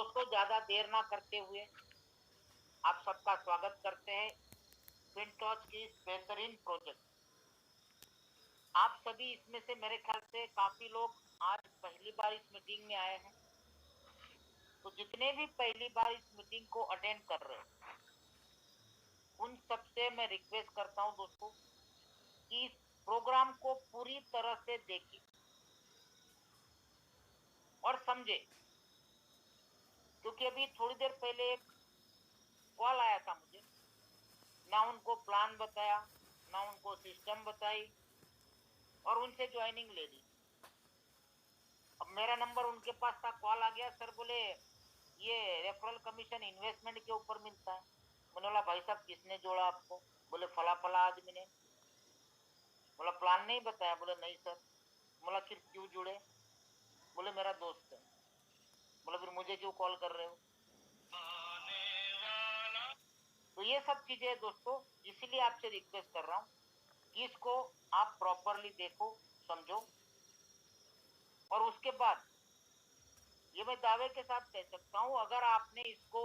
दोस्तों ज्यादा देर ना करते हुए आप सबका स्वागत करते हैं फिनटॉच की इस बेहतरीन प्रोजेक्ट। आप सभी इसमें से मेरे ख्याल से काफी लोग आज पहली बार इस मीटिंग में आए हैं, तो जितने भी पहली बार इस मीटिंग को अटेंड कर रहे हैं उन सबसे मैं रिक्वेस्ट करता हूं दोस्तों कि इस प्रोग्राम को पूरी तरह से देखिए और समझे, क्योंकि अभी थोड़ी देर पहले एक कॉल आया था मुझे, ना उनको प्लान बताया ना उनको सिस्टम बताई और उनसे ज्वाइनिंग ले ली। अब मेरा नंबर उनके पास था, कॉल आ गया, सर बोले ये रेफरल कमीशन इन्वेस्टमेंट के ऊपर मिलता है। मैंने बोला भाई साहब किसने जोड़ा आपको? बोले फला फला आदमी ने। बोला प्लान नहीं बताया? बोले नहीं सर। बोला फिर क्यों जुड़े? बोले मेरा दोस्त है। बोला फिर मुझे क्यों कॉल कर रहे हो? तो ये सब चीजें दोस्तों, इसीलिए आपसे रिक्वेस्ट कर रहा हूँ कि इसको आप प्रॉपरली देखो, समझो, और उसके बाद ये मैं दावे के साथ कह सकता हूं, अगर आपने इसको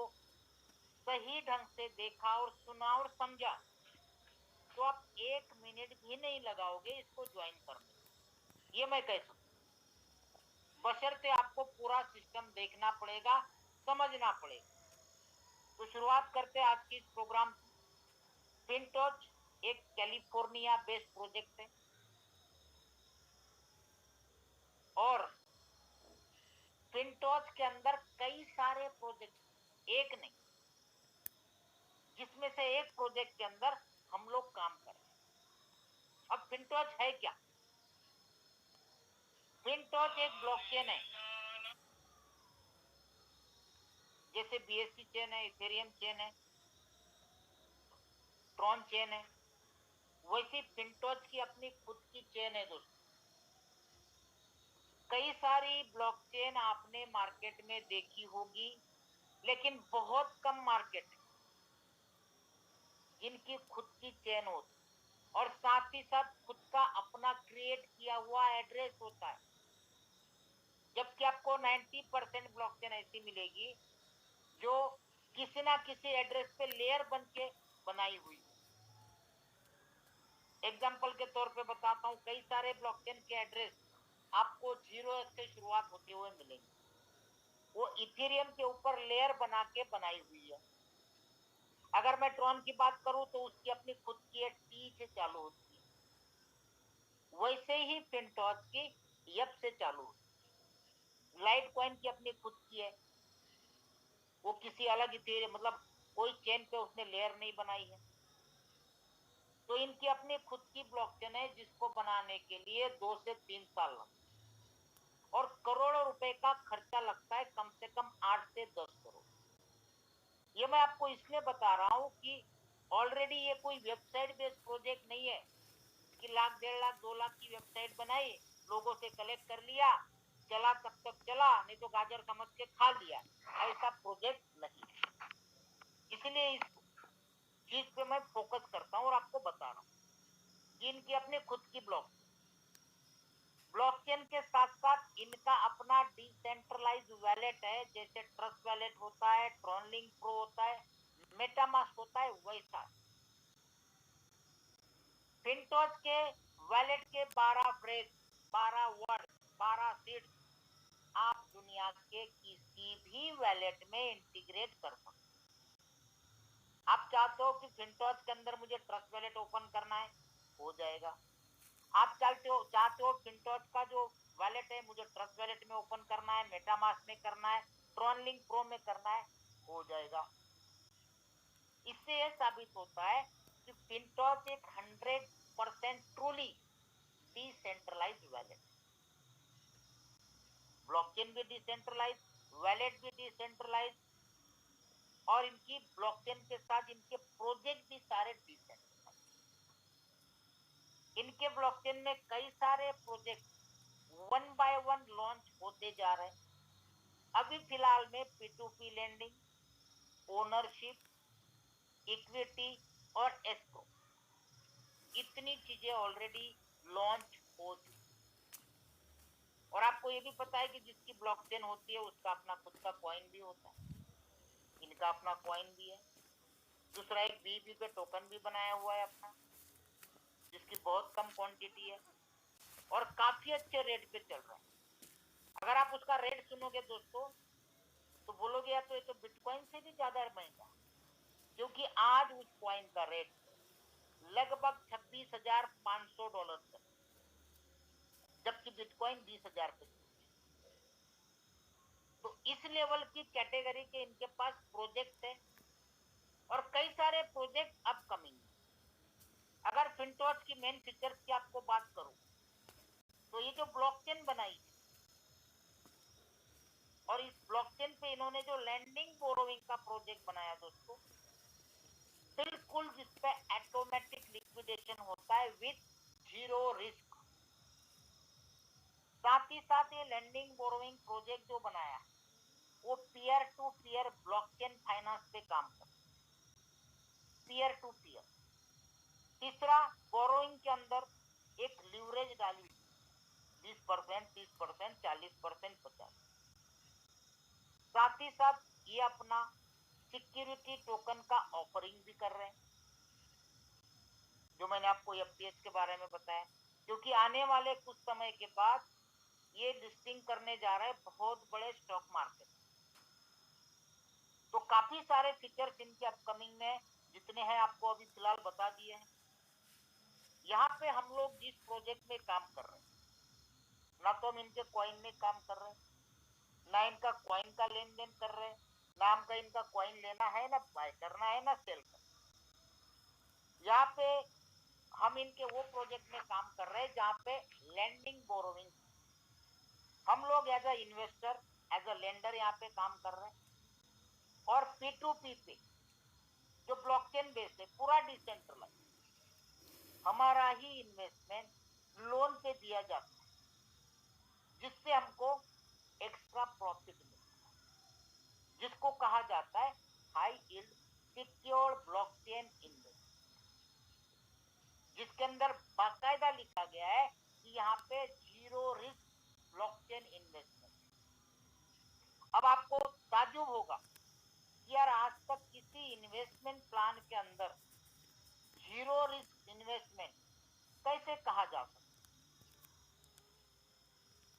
सही ढंग से देखा और सुना और समझा तो आप 1 मिनट भी नहीं लगाओगे इसको ज्वाइन करने में। ये मैं कह सकता हूं, बशर्ते आपको पूरा सिस्टम देखना पड़ेगा, समझना पड़ेगा। तो शुरुआत करते हैं आज की इस प्रोग्राम की। फिनटॉच एक कैलिफोर्निया बेस्ड प्रोजेक्ट है और फिनटॉच के अंदर कई सारे प्रोजेक्ट, एक नहीं, जिसमें से एक प्रोजेक्ट के अंदर हम लोग काम कर रहे हैं। अब फिनटॉच है क्या? फिनटॉच एक ब्लॉकचेन है, जैसे बीएससी चेन है, इथेरियम चेन है, ट्रॉन चेन है, वैसी फिनटॉच की अपनी खुद की चेन है दोस्तों। कई सारी ब्लॉकचेन आपने मार्केट में देखी होगी, लेकिन बहुत कम मार्केट है जिनकी खुद की चेन होती और साथ ही साथ खुद का अपना क्रिएट किया हुआ एड्रेस होता है। जबकि आपको 90% ब्लॉकचेन ऐसी मिलेगी जो किसी ना किसी एड्रेस पे लेयर बन के बनाई हुई। एग्जाम्पल के तौर पे बताता हूं, कई सारे ब्लॉकचेन के एड्रेस आपको 0 से शुरुआत होते हुए मिलेंगे, वो इथेरियम के ऊपर लेयर बना के बनाई हुई है। अगर मैं ट्रॉन की बात करूं तो उसकी अपनी खुद की एक टी से चालू होती है, वैसे ही फिनटॉच की यप से चालू होती है। लाइट कॉइन की अपनी खुद की है, वो किसी अलग इथेरियम मतलब कोई चेन पे उसने लेयर नहीं बनाई है। तो इनकी अपनी खुद की ब्लॉकचेन है जिसको बनाने के लिए 2 से 3 साल लगता और करोड़ों रुपए का खर्चा लगता है, कम से कम 8 से 10 करोड़। ये मैं आपको इसलिए बता रहा हूं कि ऑलरेडी ये कोई वेबसाइट बेस्ड प्रोजेक्ट नहीं है कि लाख, 1.5 लाख, 2 लाख की वेबसाइट बनाई, लोगों से कलेक्ट कर लिया, चला तब तक चला, नहीं तो गाजर समझ के खा लिया। ऐसा प्रोजेक्ट नहीं है। इसलिए इस चीज पे मैं फोकस करता हूं और आपको बता रहा हूं कि इनकी अपनी खुद की ब्लॉकचेन के साथ साथ इनका अपना डिसेंट्रलाइज्ड वैलेट है, जैसे ट्रस्ट वैलेट होता है, ट्रॉनलिंक प्रो होता है, मेटामास्क होता है, वैसा। फिनटॉच के वैलेट के 12 फ्रेज, 12 वर्ड, 12 सीट्स आप दुनिया के किसी भी वैलेट में इंटीग्रेट कर सकते। आप चाहते हो कि फिनटॉच के अंदर मुझे ट्रस्ट वैलेट ओपन करना है, हो जाएगा। आप चाहते हो फिनटॉच का जो वैलेट है मुझे ट्रस्ट वैलेट में ओपन करना है, मेटामास्क में करना है, ट्रॉनलिंक प्रो में करना है, हो जाएगा। इससे यह साबित होता है कि फिनटॉच एक 100% ट्रूली डिसेंट्रलाइज्ड वैलेट, ब्लॉकचेन भी डिसेंट्रलाइज, वैलेट भी डिसेंट्रलाइज, और इनकी ब्लॉकचेन के साथ इनके प्रोजेक्ट भी सारे डिसेंट्रलाइज। इनके ब्लॉकचेन में कई सारे प्रोजेक्ट 1 बाय 1 लॉन्च होते जा रहे हैं। अभी फिलहाल में P2P लैंडिंग, ओनरशिप, इक्विटी और एस्क्रो, इतनी चीजें ऑलरेडी लॉन्च हो चुकी और आपको ये भी पता है कि जिसकी ब्लॉकचेन होती है उसका अपना खुद का कॉइन भी होता है, इनका अपना कॉइन भी है। दूसरा एक बीबी का टोकन भी बनाया हुआ है अपना, जिसकी बहुत कम क्वांटिटी है और काफी अच्छे रेट पे चल रहा है। अगर आप उसका रेट सुनोगे दोस्तों तो बोलोगे यार तो ये तो बिटकॉइन से भी ज्यादा महंगा, क्योंकि आज उस कॉइन का रेट लगभग $26,500 है, जबकि बिटकॉइन 20,000 पे। तो इस लेवल की कैटेगरी के इनके पास प्रोजेक्ट है और कई सारे प्रोजेक्ट अपकमिंग। अगर फिनटॉच की मेन फीचर्स की आपको बात करूं तो ये जो ब्लॉकचेन बनाई है और इस ब्लॉकचेन पे इन्होंने जो लैंडिंग बोरोइंग का प्रोजेक्ट बनाया दोस्तों, बिल्कुल जिसपे ऑटोमेटिक लिक्विडेशन होता है विद जीरो रिस्क। साथ ही साथ ये लैंडिंग बोरोइंग प्रोजेक्ट जो बनाया वो peer to peer blockchain finance पे काम करता है, पीयर टू पीयर। तीसरा, बोरोइंग के अंदर एक लीवरेज डाली 20%, 30%, 40%, 50%। साथ ही साथ ये अपना सिक्योरिटी टोकन का ऑफरिंग भी कर रहे हैं, जो मैंने आपको एफटीएच के बारे में बताया, क्योंकि आने वाले कुछ समय के बाद ये लिस्टिंग करने जा रहे हैं बहुत बड़े स्टॉक मार्केट। तो काफी सारे फीचर्स इनके अपकमिंग में जितने हैं आपको अभी फिलहाल बता दिए हैं। यहाँ पे हम लोग जिस प्रोजेक्ट में काम कर रहे हैं, ना तो हम इनके कॉइन में काम कर रहे हैं, ना इनका कॉइन का लेन देन कर रहे हैं, ना हमका इनका कॉइन लेना है, ना बाय करना है, ना सेल करना। यहाँ पे हम इनके वो प्रोजेक्ट में काम कर रहे हैं जहाँ पे लैंडिंग बोरोइंग, हम लोग as a investor, as a lender यहाँ पे काम कर रहे हैं। और P2P पे जो ब्लॉकचेन बेस्ड है, पूरा डिसेंट्रलाइज, हमारा ही इन्वेस्टमेंट लोन पे दिया जाता है, जिससे हमको एक्स्ट्रा प्रॉफिट मिलता है, जिसको कहा जाता है high yield secured blockchain investment, जिसके अंदर बाकायदा लिखा गया है कि यहाँ पे जीरो रिस्क ब्लॉकचेन इन्वेस्टमेंट। अब आपको ताज्जुब होगा कि यार आज तक किसी इन्वेस्टमेंट प्लान के अंदर जीरो रिस्क इन्वेस्टमेंट कैसे कहा जा सकता,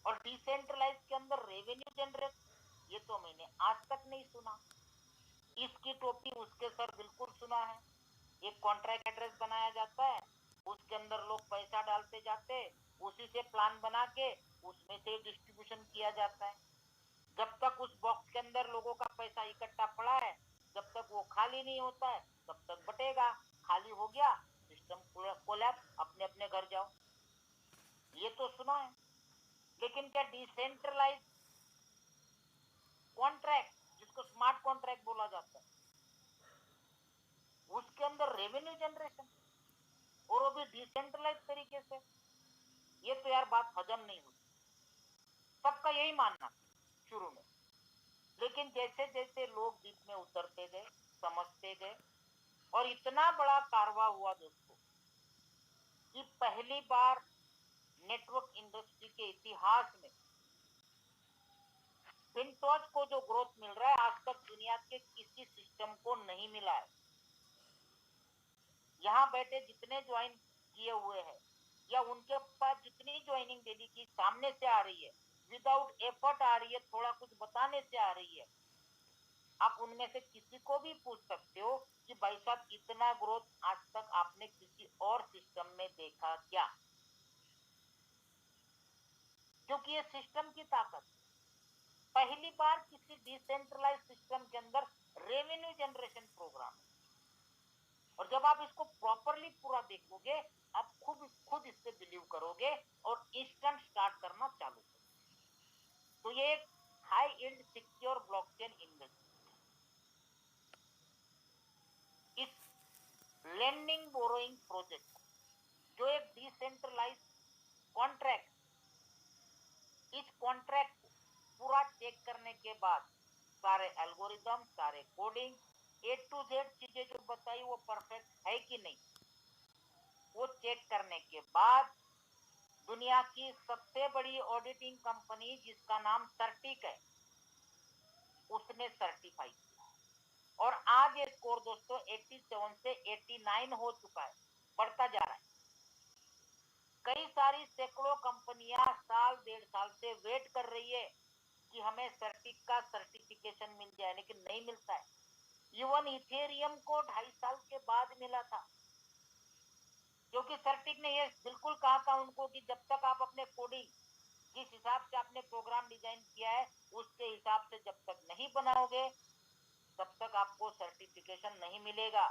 और डिसेंट्रलाइज के अंदर रेवेन्यू जनरेट, ये तो मैंने आज तक नहीं सुना। इसकी टोपी उसके सर बिल्कुल सुना है। एक कॉन्ट्रैक्ट एड्रेस बनाया जाता है, उसके अंदर लोग पैसा डालते जाते, उसी से प्लान बना के उसमें से डिस्ट्रीब्यूशन किया जाता है। जब तक उस बॉक्स के अंदर लोगों का पैसा इकट्ठा पड़ा है, जब तक वो खाली नहीं होता है तब तक बटेगा। खाली हो गया, सिस्टम कोलैप्स, अपने अपने घर जाओ। ये तो सुना है, लेकिन क्या डिसेंट्रलाइज कॉन्ट्रैक्ट, जिसको स्मार्ट कॉन्ट्रैक्ट बोला जाता है, उसके अंदर रेवेन्यू जनरेशन और वो भी डिसेंट्रलाइज तरीके से, ये तो यार बात हजम नहीं हुई। सबका यही मानना शुरू में, लेकिन जैसे जैसे लोग डीप में उतरते गए, समझते गए, और इतना बड़ा कारवा हुआ दोस्तों कि पहली बार नेटवर्क इंडस्ट्री के इतिहास में फिनटॉच को जो ग्रोथ मिल रहा है आज तक दुनिया के किसी सिस्टम को नहीं मिला है। यहाँ बैठे जितने ज्वाइन किए हुए हैं या उनके पास जितनी ज्वाइनिंग डेली की सामने से आ रही है, विदाउट एफर्ट आ रही है, थोड़ा कुछ बताने से आ रही है, आप उनमें से किसी को भी पूछ सकते हो कि भाई साहब इतना ग्रोथ आज तक आपने किसी और सिस्टम में देखा क्या? क्योंकि ये सिस्टम की ताकत, पहली बार किसी डिसेंट्रलाइज सिस्टम के अंदर रेवेन्यू जनरेशन प्रोग्राम, और जब आप इसको प्रॉपरली पूरा देखोगे आप खुद इस पे बिलीव करोगे और इंस्टेंट स्टार्ट करना चालू करोगे। तो ये एक high yield secure blockchain investment, इस लेंडिंग बोरोइंग प्रोजेक्ट जो एक डिसेंट्रलाइज कॉन्ट्रैक्ट, इस कॉन्ट्रैक्ट को पूरा चेक करने के बाद सारे एल्गोरिदम, सारे कोडिंग, A to Z चीजें जो बताई वो परफेक्ट है कि नहीं, वो चेक करने के बाद दुनिया की सबसे बड़ी ऑडिटिंग कंपनी जिसका नाम सर्टिक है, उसने सर्टिफाई किया। और आज ये स्कोर दोस्तों 87 से 89 हो चुका है, बढ़ता जा रहा है। कई सारी सैकड़ों कंपनियां साल 1.5 साल से वेट कर रही है कि हमें सर्टिक का सर्टिफिकेशन मिल जाए, लेकिन नहीं मिलता है। इवन इथेरियम को 2.5 साल के बाद मिला था, क्योंकि सर्टिक ने ये बिल्कुल कहा था उनको कि जब तक आप अपने कोडिंग, जिस हिसाब से आपने प्रोग्राम डिजाइन किया है उसके हिसाब से जब तक नहीं बनाओगे तब तक आपको सर्टिफिकेशन नहीं मिलेगा।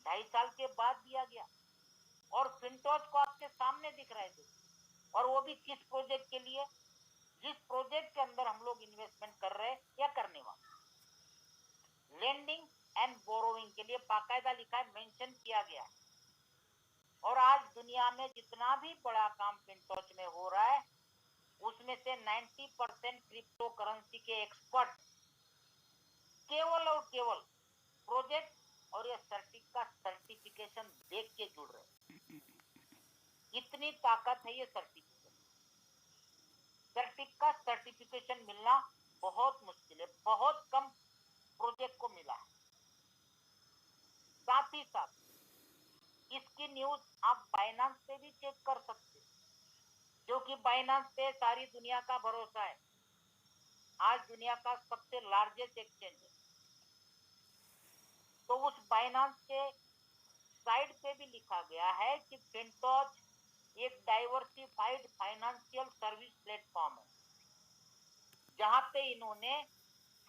2.5 साल के बाद दिया गया, और फिनटोज को आपके सामने दिख रहा है, और वो भी किस प्रोजेक्ट के लिए, जिस प्रोजेक्ट के अंदर हम लोग इन्वेस्टमेंट कर रहे हैं या करने वाले। लेंडिंग एंड बोरोइंग के लिए बाकायदा लिखा है, मेंशन किया गया है। और आज दुनिया में जितना भी बड़ा काम फिनटोच में हो रहा है उसमें से 90% क्रिप्टो करेंसी के एक्सपर्ट केवल और केवल प्रोजेक्ट और ये सर्टिक का सर्टिफिकेशन देख के जुड़ रहे। इतनी ताकत है ये सर्टिफिकेशन। सर्टिक का सर्टिफिकेशन मिलना बहुत मुश्किल है, बहुत कम प्रोजेक्ट को मिला है। साथ ही साथ इसकी न्यूज आप बाइनांस पे भी चेक कर सकते हैं, क्योंकि बाइनांस पे सारी दुनिया का भरोसा है। आज दुनिया का सबसे लार्जेस्ट एक्सचेंज है। तो उस बाइनांस के साइड पे भी लिखा गया है कि फिनटोच एक डाइवर्सिफाइड फाइनेंशियल सर्विस प्लेटफॉर्म है, जहां पे इन्होंने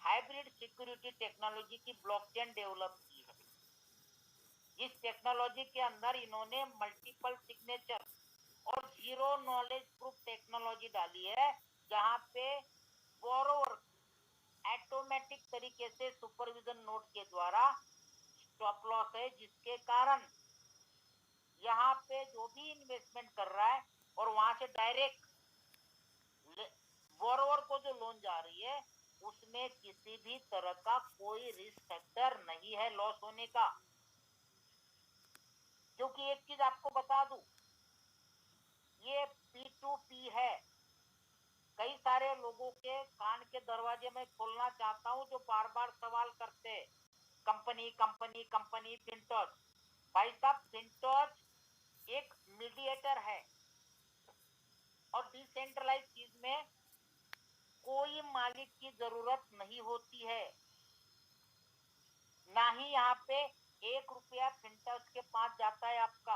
हाइब्रिड सिक्योरिटी टेक्नोलॉजी की ब्लॉकचेन डेवलप की है। इस टेक्नोलॉजी के अंदर इन्होंने मल्टीपल सिग्नेचर और जीरो नॉलेज प्रूफ टेक्नोलॉजी डाली है, जहां पे बोरोवर ऑटोमेटिक तरीके से सुपरविजन नोड के द्वारा स्टॉप लॉस है, जिसके कारण यहाँ पे जो भी इन्वेस्टमेंट कर रहा है और वहां से डायरेक्ट बोरोवर को जो लोन जा रही है उसमें किसी भी तरह का कोई रिस्क फैक्टर नहीं है लॉस होने का। क्योंकि एक चीज आपको बता दूं, ये P2P है। कई सारे लोगों के कान के दरवाजे में खोलना चाहता हूं जो बार बार सवाल करते हैं, कंपनी कंपनी कंपनी फिनटोच। भाई साहब, फिनटोच एक मीडिएटर है, और डिसेंट्रलाइज चीज में कोई मालिक की जरूरत नहीं होती है, ना ही यहाँ पे 1 रुपया फिनटोच के पास जाता है आपका।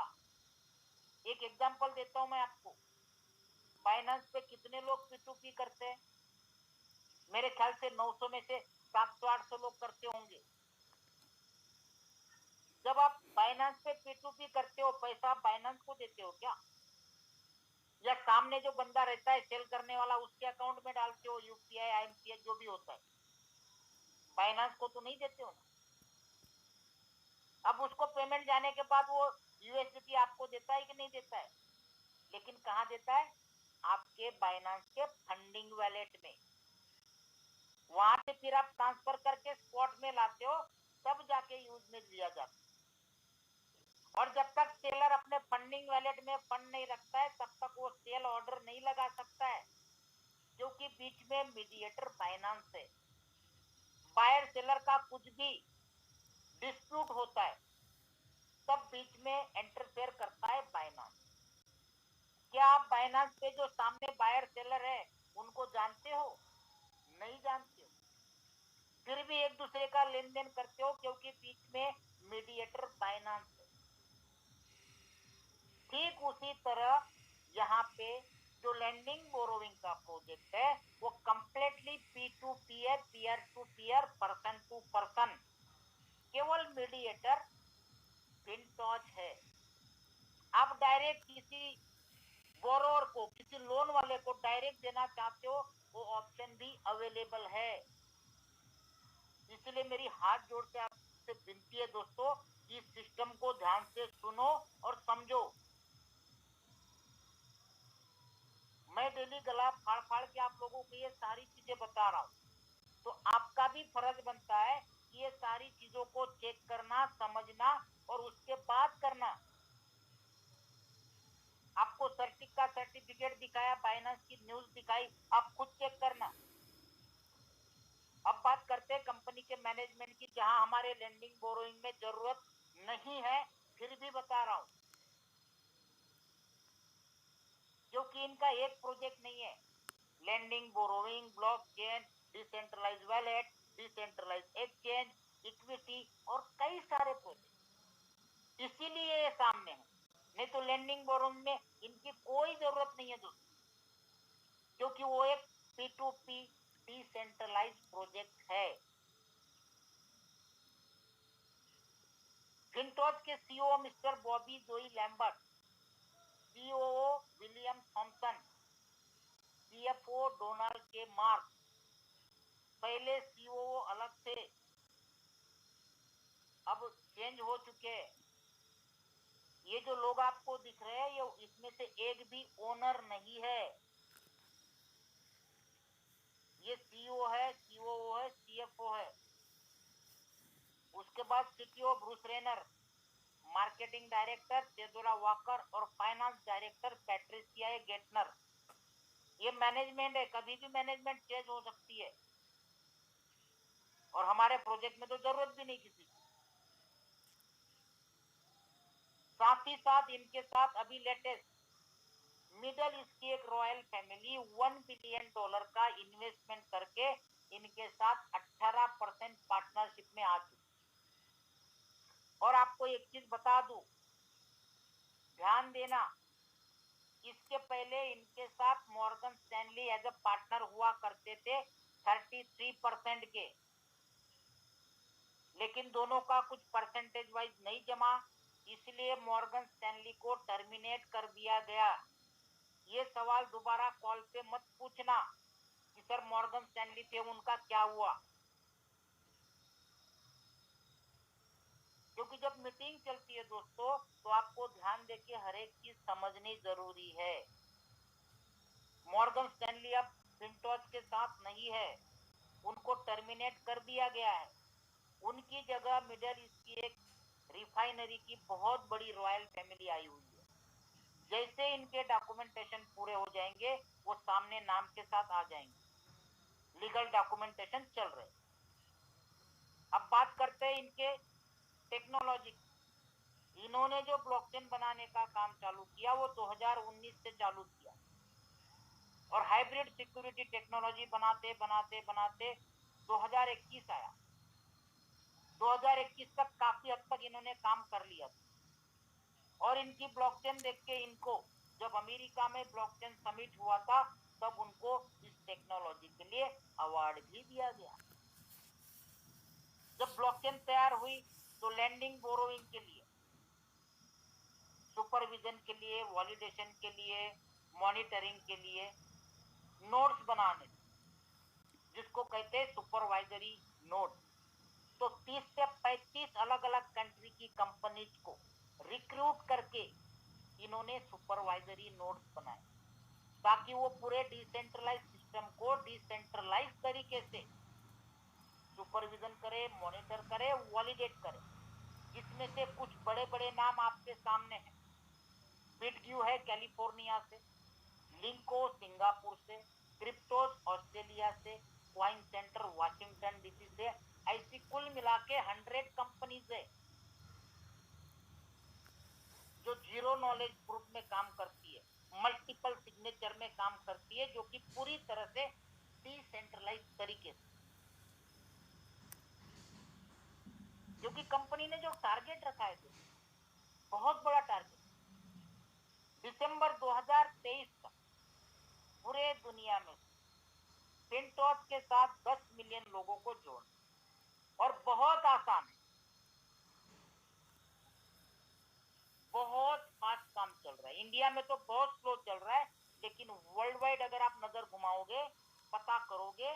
एक एग्जांपल देता हूं मैं आपको, बाइनेंस पे कितने लोग P2P करते हैं? मेरे ख्याल से 900 में से 700-800 लोग करते होंगे। जब आप बाइनेंस पे P2P करते हो, पैसा बाइनेंस को देते हो क्या, या सामने जो बंदा रहता है सेल करने वाला उसके अकाउंट में डालते हो, यूपीआई IMPS जो भी होता है? बाइनेंस को तो नहीं देते हो ना। अब उसको पेमेंट जाने के बाद वो USDT आपको देता है कि नहीं देता है? लेकिन कहाँ देता है? आपके बाइनेंस के फंडिंग वैलेट में। वहां से फिर आप ट्रांसफर करके स्पॉट में लाते हो, तब जाके यूज में लिया जाता है। और जब तक सेलर अपने फंडिंग वैलेट में फंड नहीं रखता है तब तक वो सेल ऑर्डर नहीं लगा सकता है, क्योंकि बीच में मीडिएटर बाइनेंस है। बायर सेलर का कुछ भी डिस्प्यूट होता है तब बीच में इंटरफेयर करता है बाइनेंस। क्या आप बाइनेंस पे जो सामने बायर सेलर है उनको जानते हो? नहीं जानते हो, फिर भी एक दूसरे का लेन देन करते हो, क्योंकि बीच में मीडिएटर बाइनेंस है। ठीक उसी तरह यहाँ पे जो लैंडिंग बोरोइंग का प्रोजेक्ट है वो कंप्लीटली P2P है, peer to peer, person to person. केवल मीडिएटर फिनटोच है। आप डायरेक्ट किसी बोरोवर को, किसी लोन वाले को डायरेक्ट देना चाहते हो, वो ऑप्शन भी अवेलेबल है। इसलिए मेरी हाथ जोड़ के आपसे विनती है दोस्तों, इस सिस्टम को ध्यान से सुनो और समझो। मैं डेली गला फाड़ फाड़ के आप लोगों को ये सारी चीजें बता रहा हूँ, तो आपका भी फर्ज बनता है कि ये सारी चीजों को चेक करना, समझना और उसके बाद करना। आपको सर्टिक मालिक का सर्टिफिकेट दिखाया, बाइनेंस की न्यूज दिखाई, आप खुद चेक करना। अब बात करते हैं कंपनी के मैनेजमेंट की, जहां हमारे लेंडिंग बोरोइंग में जरूरत नहीं है, फिर भी बता रहा हूं, क्योंकि इनका एक प्रोजेक्ट नहीं है। Lending, borrowing, blockchain, decentralize wallet, decentralize exchange, equity और कई सारे प्रोजेक्ट, इसीलिए ये सामने है। नहीं तो लेंडिंग बोरोइंग में इनकी कोई जरूरत नहीं है दोस्तों, क्योंकि वो एक P2P डिसेंट्रलाइज प्रोजेक्ट है। फिनटोज के CEO mister Bobby Joey Lambert, COO William Thomson, CFO Donald K Mark, पहले सीओओ अलग थे, अब चेंज हो चुके हैं। ये जो लोग आपको दिख रहे हैं, ये इसमें से एक भी ओनर नहीं है। ये सीईओ है, सीओओ है, सीएफओ है। उसके बाद CTO Bruce Rayner, marketing director Theodora Walker और फाइनेंस डायरेक्टर पैट्रिसिया गेटनर। ये मैनेजमेंट है, कभी भी मैनेजमेंट चेंज हो सकती है, और हमारे प्रोजेक्ट में तो जरूरत भी नहीं किसी की। साथ ही साथ इनके साथ अभी लेटेस्ट मिडल ईस्ट की एक रॉयल फैमिली $1 बिलियन का इन्वेस्टमेंट करके इनके साथ 18% पार्टनरशिप में आ चुकी। और आपको एक चीज बता दूं, ध्यान देना, इसके पहले इनके साथ Morgan Stanley as a partner हुआ करते थे 33% के, लेकिन दोनों का कुछ परसेंटेज वाइज नहीं जमा, इसलिए मॉर्गन स्टैनली को टर्मिनेट कर दिया गया। ये सवाल दोबारा कॉल पे मत पूछना कि सर मॉर्गन स्टैनली थे, उनका क्या हुआ, क्योंकि जब मीटिंग चलती है दोस्तों, तो आपको ध्यान देके हर एक चीज समझनी जरूरी है। मॉर्गन स्टैनली अब फिनटोज के साथ नहीं है, उनको टर्मिनेट कर दिया गया है। उनकी जगह मिडल ईस्ट की एक रिफाइनरी की बहुत बड़ी रॉयल फैमिली आई हुई है। जैसे इनके डॉक्यूमेंटेशन पूरे हो जाएंगे, वो सामने नाम के साथ आ जाएंगे, लीगल डॉक्यूमेंटेशन चल रहे। अब बात करते हैं इनके टेक्नोलॉजी। इन्होंने जो ब्लॉकचेन बनाने का काम चालू किया, वो 2019 से चालू किया, और हाइब्रिड सिक्योरिटी टेक्नोलॉजी बनाते बनाते बनाते 2021 आया। 2021 तक काफी हद तक इन्होंने काम कर लिया, और इनकी ब्लॉकचेन देख के इनको, जब अमेरिका में ब्लॉकचेन समिट हुआ था, तब उनको इस टेक्नोलॉजी के लिए अवार्ड भी दिया गया। जब ब्लॉकचेन तैयार हुई, तो लैंडिंग बोरोइंग के लिए, सुपरविजन के लिए, वैलिडेशन के लिए, मॉनिटरिंग के लिए नोड्स बनाने, जिसको कहते हैं सुपरवाइजरी नोड। तो 30 से 35 अलग अलग कंट्री की कंपनीज को रिक्रूट करके इन्होंने सुपरवाइजरी नोड्स बनाए, ताकि वो पूरे डिसेंट्रलाइज सिस्टम को डिसेंट्रलाइज तरीके से सुपरविजन करे, मॉनिटर करे, वैलिडेट करे। जिसमें से कुछ बड़े बड़े नाम आपके सामने हैं। बिटग्यू है कैलिफोर्निया से, लिंको सिंगापुर से, क्रिप्टोस ऑस्ट्रेलिया से, क्वाइन सेंटर वाशिंगटन डीसी से। ऐसी कुल मिला के 100 कंपनीज है जो जीरो नॉलेज प्रूफ में काम करती है, मल्टीपल सिग्नेचर में काम करती है, जो कि पूरी तरह से डिसेंट्रलाइज तरीके से। क्योंकि कंपनी ने जो टारगेट रखा है, तो बहुत बड़ा टारगेट, दिसंबर 2023 तक पूरे दुनिया में फिनटोज के साथ 10 मिलियन लोगों को जोड़ना, और बहुत आसान है, बहुत फास्ट काम चल रहा है। इंडिया में तो बहुत स्लो चल रहा है, लेकिन वर्ल्ड वाइड अगर आप नजर घुमाओगे, पता करोगे,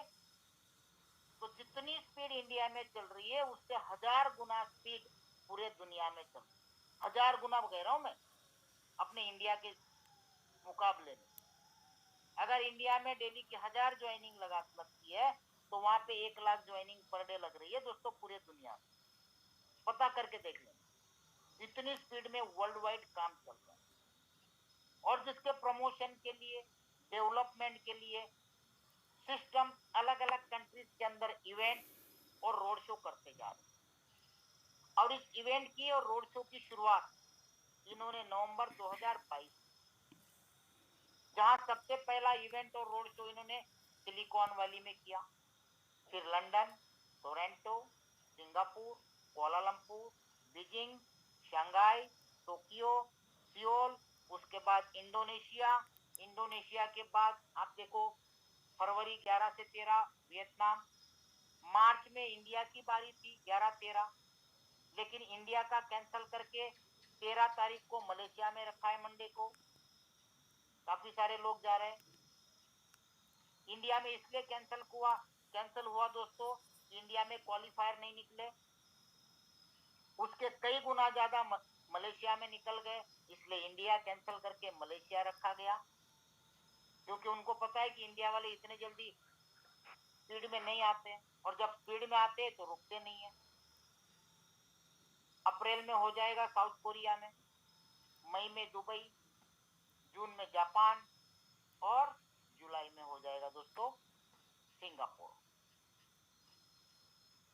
तो जितनी स्पीड इंडिया में चल रही है, उससे 1000 गुना स्पीड पूरे दुनिया में चल रही है। 1000 गुना कह रहा हूं मैं, अपने इंडिया के मुकाबले में। अगर इंडिया में डेली की 1000 ज्वाइनिंग लगती है, तो वहां पे 1 लाख ज्वाइनिंग पर डे लग रही है दोस्तों, पूरे दुनिया में। पता करके देख लें, इतनी स्पीड में वर्ल्ड वाइड काम चल रहा है। और जिसके प्रमोशन के लिए, डेवलपमेंट के लिए सिस्टम अलग अलग कंट्रीज के अंदर इवेंट और रोड शो करते जा रहे हैं। और इस इवेंट की और रोड शो की शुरुआत इन्होंने नवंबर 2022 जहां सबसे पहला इवेंट और रोड शो इन्होंने सिलिकॉन वैली में किया, फिर London, Toronto, Singapore, Kuala Lumpur, Beijing, Shanghai, Tokyo, Seoul, उसके बाद इंडोनेशिया के बाद आप देखो फरवरी 11 से 13 वियतनाम, मार्च में इंडिया की बारी थी 11-13, लेकिन इंडिया का कैंसिल करके 13 तारीख को मलेशिया में रखा है मंडे को। काफी सारे लोग जा रहे हैं। इंडिया में इसलिए कैंसिल हुआ दोस्तों, इंडिया में क्वालिफायर नहीं निकले, उसके कई गुना ज्यादा मलेशिया में निकल गए, इसलिए इंडिया कैंसिल करके मलेशिया रखा गया, क्योंकि उनको पता है कि इंडिया वाले इतने जल्दी स्पीड में नहीं आते, और जब स्पीड में आते हैं तो रुकते नहीं है। अप्रैल में हो जाएगा साउथ कोरिया में, मई में दुबई, जून में जापान, और जुलाई में हो जाएगा दोस्तों सिंगापुर।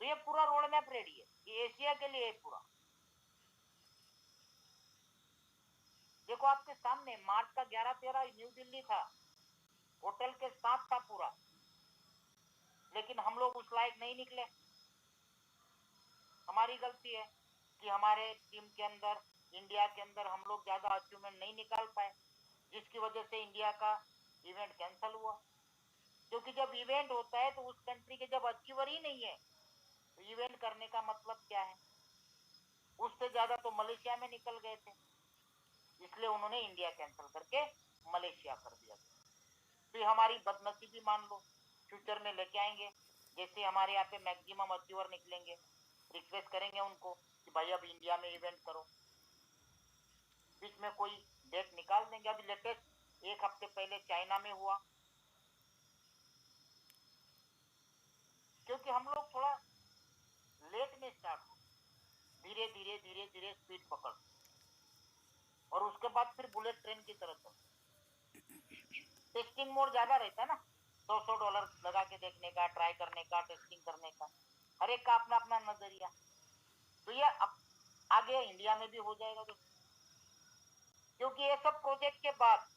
तो ये पूरा रोड मैप रेडी है, ये एशिया के लिए है पूरा। देखो आपके सामने मार्च का 11-13 न्यू दिल्ली था, होटल के साथ था पूरा, लेकिन हम लोग उस लायक नहीं निकले। हमारी गलती है कि हमारे टीम के अंदर, इंडिया के अंदर हम लोग ज्यादा अचीवमेंट नहीं निकाल पाए, जिसकी वजह से इंडिया का इवेंट कैंसिल हुआ। क्योंकि जब इवेंट होता है तो उस कंट्री के जब अचीवर ही नहीं है तो इवेंट करने का मतलब क्या है। उससे ज्यादा तो मलेशिया में निकल गए थे, इसलिए उन्होंने इंडिया कैंसिल करके मलेशिया कर दिया। तो हमारी बदनसीबी मान लो, फ्यूचर में लेके आएंगे, जैसे हमारे यहाँ पे मैक्सिमम अचीवर निकलेंगे, रिक्वेस्ट करेंगे उनको कि भाई अब इंडिया में इवेंट करो, बीच में कोई डेट निकाल देंगे। अभी लेटेस्ट 1 हफ्ते पहले चाइना में हुआ, क्योंकि हम लोग थोड़ा लेट में स्टार्ट हो, धीरे धीरे स्पीड पकड़, और उसके बाद फिर बुलेट ट्रेन की तरह चल। टेस्टिंग मोड ज्यादा रहता है ना, $100 लगा के देखने का, ट्राई करने का, टेस्टिंग करने का, हर एक का अपना अपना नजरिया। तो ये अब आगे इंडिया में भी हो जाएगा दोस्तों, क्योंकि ये सब प्रोजेक्ट के बाद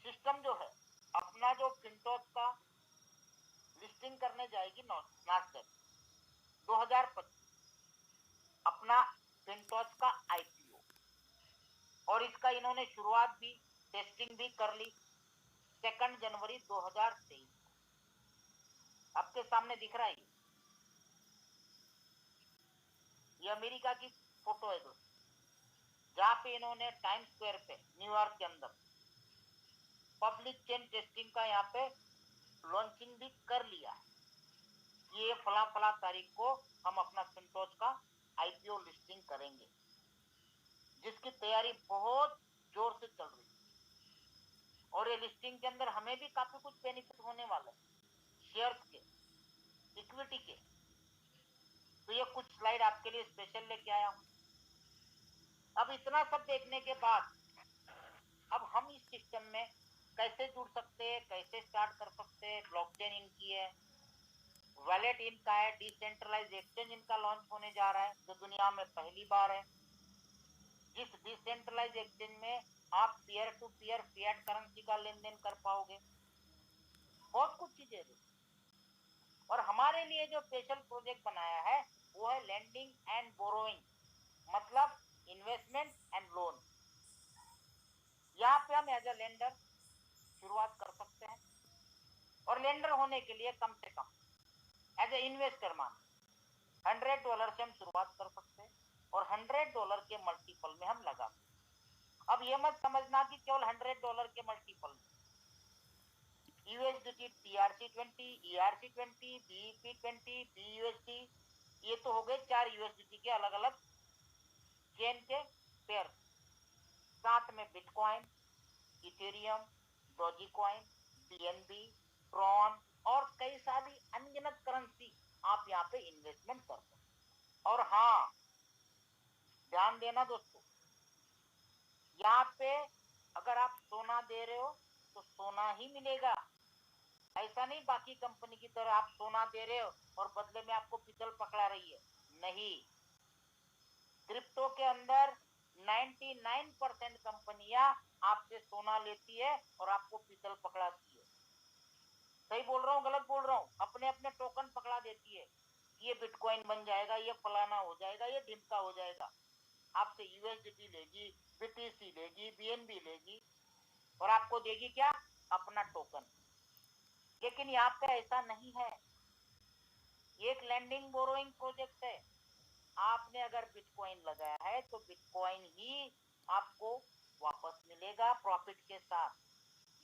सिस्टम जो है अपना, जो फिनटॉच का लिस्टिंग करने जाएगी नास्डेक 2025, अपना फिनटॉच का आईपीओ, और इसका इन्होंने शुरुआत भी, टेस्टिंग भी कर ली 2 जनवरी 2023। आपके सामने दिख रहा है ये अमेरिका की फोटो है दोस्तों, जहां पे इन्होंने टाइम स्क्वायर पे न्यूयॉर्क के अंदर पब्लिक चेन टेस्टिंग का यहाँ पे लॉन्चिंग भी कर लिया है। ये फला तारीख को हम अपना फिनटॉच का आईपीओ लिस्टिंग करेंगे, जिसकी तैयारी बहुत जोर से चल रही है, और ये लिस्टिंग के अंदर हमें भी काफी कुछ बेनिफिट होने वाला है, शेयर्स के, इक्विटी के। तो ये कुछ स्लाइड आपके लिए स्पेशल लेके आया हूं। अब इतना सब देखने के बाद अब हम इस सिस्टम में कैसे जुड़ सकते हैं, कैसे स्टार्ट कर सकते हैं। ब्लॉकचेन इनकी है, वैलेट इनका है, डिसेंट्रलाइज एक्सचेंज इनका लॉन्च होने जा रहा है, जो दुनिया में पहली बार है, जिस डिसेंट्रलाइज एक्सचेंज में आप peer to peer fiat currency का लेन देन कर पाओगे। बहुत कुछ चीजें, और हमारे लिए जो स्पेशल प्रोजेक्ट बनाया है वो है लैंडिंग एंड बोरोइंग, मतलब इन्वेस्टमेंट एंड लोन। यहाँ पे हम एज ए लेंडर शुरुआत कर सकते हैं, और लेंडर होने के लिए कम से कम एज ए इन्वेस्टर मान $100 से हम शुरुआत कर सकते हैं, और $100 के मल्टीपल में हम लगा। अब ये मत समझना कि केवल $100 के मल्टीपल में, USDT, TRC20, ERC20, BEP20, BUSD, ये तो हो गए 4 यूएसडीटी के अलग अलग चेन के पेयर, साथ में बिटकॉइन, इथेरियम, डॉजीकॉइन, BNB, ट्रॉन, और कई सारी अनगिनत करेंसी आप यहाँ पे इन्वेस्टमेंट कर सकते। और हाँ, ध्यान देना दोस्तों, यहाँ पे अगर आप सोना दे रहे हो तो सोना ही मिलेगा, ऐसा नहीं बाकी कंपनी की तरह आप सोना दे रहे हो और बदले में आपको पीतल पकड़ा रही है, नहीं। क्रिप्टो के अंदर 99% कंपनियां आपसे सोना लेती है और आपको पीतल पकड़ाती है। सही बोल रहा हूँ गलत बोल रहा हूँ? अपने अपने टोकन पकड़ा देती है, ये बिटकॉइन बन जाएगा, ये फलाना हो जाएगा, ये ढिमका हो जाएगा। आपसे यूएसडीटी लेगी, बीटीसी लेगी, बीएनबी लेगी और आपको देगी क्या? अपना टोकन। लेकिन यहाँ पे ऐसा नहीं है, ये एक लैंडिंग बोरोइंग प्रोजेक्ट है। आपने अगर बिटकॉइन लगाया है तो बिटकॉइन ही आपको वापस मिलेगा प्रॉफिट के साथ।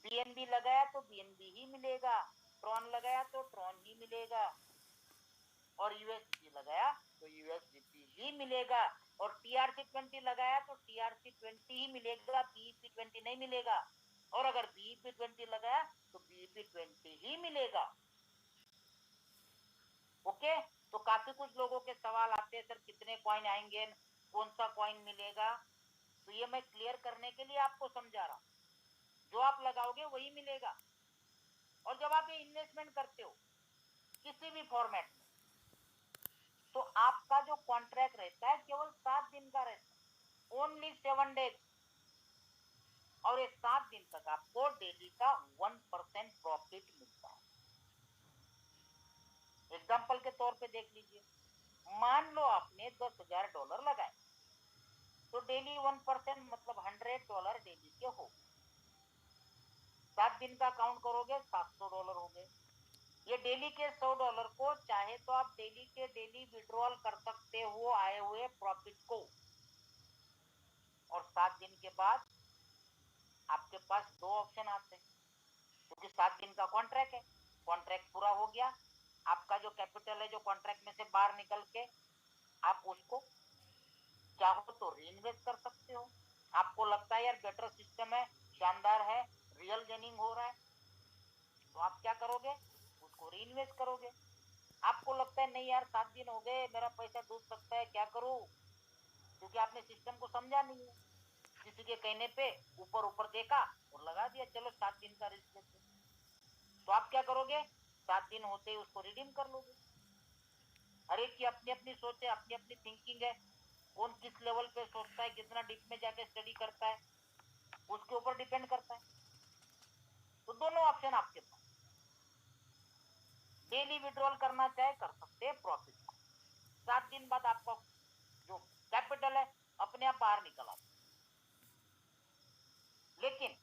बीएनबी लगाया तो बीएनबी ही मिलेगा, ट्रॉन लगाया तो ट्रॉन ही मिलेगा, और यूएसडी लगाया तो यूएसडीटी ही मिलेगा, और TRC20 लगाया तो TRC20 ही मिलेगा, BEP20 नहीं मिलेगा, और अगर BEP20 लगाया तो BEP20 ही मिलेगा। ओके, तो काफी कुछ लोगों के सवाल आते हैं, सर कितने कॉइन आएंगे, कौन सा कॉइन मिलेगा, तो ये मैं क्लियर करने के लिए आपको समझा रहा हूं। जो आप लगाओगे वही मिलेगा। और जब आप ये इन्वेस्टमेंट करते हो किसी भी फॉर्मेट में, तो आपका जो कॉन्ट्रैक्ट रहता है केवल 7 दिन का रहता है, ओनली 7 डेज, और ये 7 दिन तक आपको डेली का 1% प्रॉफिट मिलता है। एग्जाम्पल के तौर पे देख लीजिए, मान लो आपने $10,000 लगाए, तो डेली 1% मतलब $100 डेली के हो, 7 दिन का काउंट करोगे $700 हो गए। ये डेली के $100 को चाहे तो आप डेली के डेली विड्रॉल कर सकते हो आए हुए प्रॉफिट को, और 7 दिन के बाद आपके पास 2 ऑप्शन आते हैं, क्योंकि 7 दिन का कॉन्ट्रैक्ट है, कॉन्ट्रैक्ट पूरा हो गया, आपका जो कैपिटल है जो कॉन्ट्रैक्ट में से बाहर निकल के आप उसको चाहो तो रीइन्वेस्ट कर सकते हो। आपको लगता है यार बेटर सिस्टम है, शानदार है, रियल गेनिंग हो रहा है, तो आप क्या करोगे? उसको रीइन्वेस्ट करोगे। आपको लगता है नहीं यार 7 दिन हो गए, मेरा पैसा डूब सकता है, क्या करूं? क्योंकि आपने सिस्टम को समझा नहीं है, किसी के कहने पे ऊपर ऊपर देखा और लगा दिया, चलो 7 दिन का रिस्क लेते, तो आप क्या करोगे? 7 दिन होते ही उसको रिडीम कर लोगे। हर एक की अपनी अपनी सोच है, अपनी अपनी थिंकिंग है, कौन किस लेवल पे सोचता है, कितना डीप में जाके स्टडी करता है, उसके ऊपर डिपेंड करता है। तो दोनों ऑप्शन आपके पास, डेली विड्रॉल करना चाहे कर सकते हैं प्रॉफिट को, 7 दिन बाद आपका जो कैपिटल है अपने आप बाहर निकल आता। लेकिन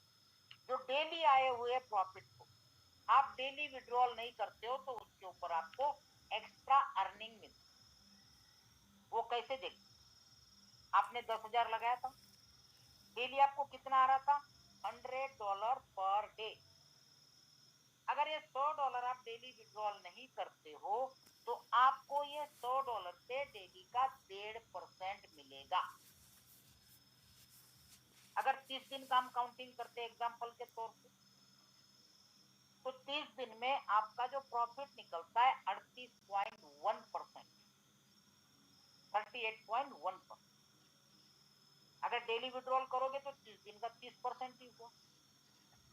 जो डेली आए हुए प्रॉफिट को आप डेली विड्रॉल नहीं करते हो तो उसके ऊपर आपको एक्स्ट्रा अर्निंग मिलती है। वो कैसे देखते? आपने 10,000 लगाया था, डेली आपको कितना आ रहा था? $100 पर डे। अगर ये $100 आप डेली विड्रॉल नहीं करते हो तो आपको ये $100 से डेली का 1.5% मिलेगा। अगर 30 दिन का हम काउंटिंग करते एग्जांपल के तौर पे, तो 30 दिन में आपका जो प्रॉफिट निकलता है 38.1%, 38.1%। अगर डेली विड्रॉल करोगे तो 30 दिन का 30% ही हुआ,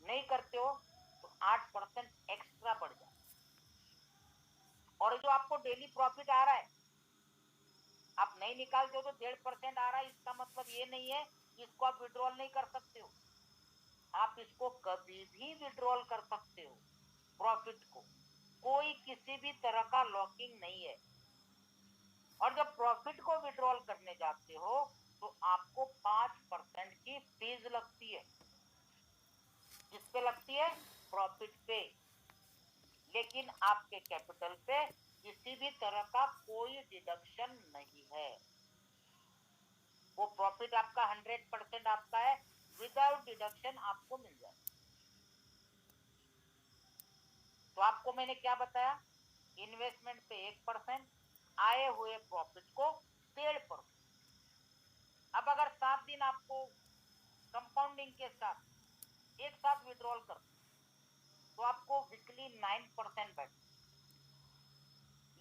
नहीं करते हो तो 8% एक्स्ट्रा बढ़ जाए। और जो आपको डेली प्रॉफिट आ रहा है आप नहीं निकालते हो तो 1.5% आ रहा है, इसका मतलब ये नहीं है कि इसको आप विड्रॉल नहीं कर सकते हो, आप इसको कभी भी विड्रॉल कर सकते हो। प्रॉफिट को कोई किसी भी तरह का लॉकिंग नहीं है। और जब प्रॉफिट को विड्रॉल करने जाते हो तो आपको 5% की फीस लगती है। किस पे लगती है? प्रॉफिट पे। लेकिन आपके कैपिटल पे किसी भी तरह का कोई डिडक्शन नहीं है। वो प्रॉफिट आपका 100% आपका है, विदाउट डिडक्शन आपको मिल जाए। तो आपको मैंने क्या बताया? इन्वेस्टमेंट पे 1%, आए हुए प्रॉफिट को 1.5%। अब अगर 7 दिन आपको कंपाउंडिंग के साथ एक साथ विड्रॉल कर तो आपको वीकली 9% बैठ।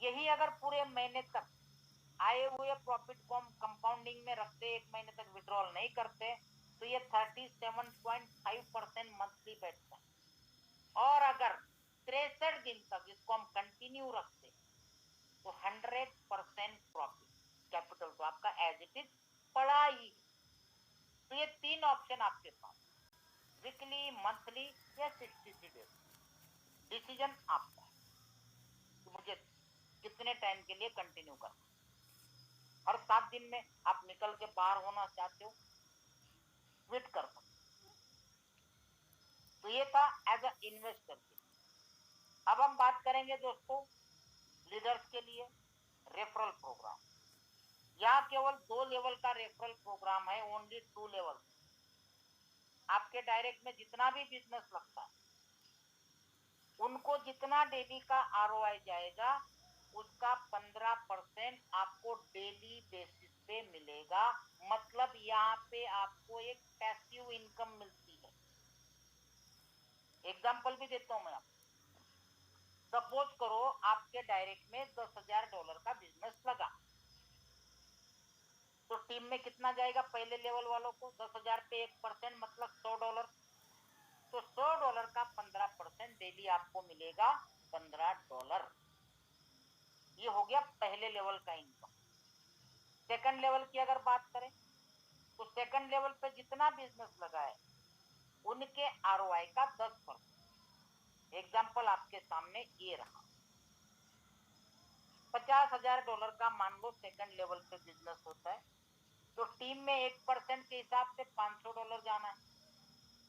यही अगर पूरे महीने तक आए हुए प्रॉफिट को हम कंपाउंडिंग में रखते, एक महीने तक विड्रॉल नहीं करते, तो ये 37.5% मंथली बैठता है। और अगर 63 दिन तक इसको हम कंटिन्यू रखते तो 100% प्रॉफिट, कैपिटल तो आपका एज इट इज पड़ा ही। तो ये तीन ऑप्शन आपके पास, वीकली, मंथली या 63 डेज। डिसीजन आपका है कि मुझे कितने टाइम के लिए कंटिन्यू करना। हर 7 दिन में आप निकल के बाहर होना चाहते हो, क्विट कर सकते। तो ये था एज अ इन्वेस्टर के। अब हम बात करेंगे दोस्तों लीडर्स के लिए रेफरल प्रोग्राम। यहाँ केवल 2 लेवल का रेफरल प्रोग्राम है, ओनली 2 लेवल। आपके डायरेक्ट में जितना भी बिजनेस लगता है उनको जितना डेली का आरओआई जाएगा उसका 15% आपको डेली बेसिस पे मिलेगा। मतलब यहाँ पे आपको एक पैसिव इनकम मिलती है। एग्जांपल भी देता हूं मैं आपको। सपोज करो आपके डायरेक्ट में $10,000 का बिजनेस लगा, तो टीम में कितना जाएगा पहले लेवल वालों को? 10,000 पे 1% मतलब $100। तो $100 का 15% डेली आपको मिलेगा $15। ये हो गया पहले लेवल का इनकम। सेकंड लेवल की अगर बात करें तो सेकंड लेवल पे जितना बिजनेस लगा है उनके आरओआई का 10%। एग्जांपल आपके सामने ये रहा। $50,000 का मान लो सेकंड लेवल पे बिजनेस होता है, तो टीम में 1% के हिसाब से $500 जाना है।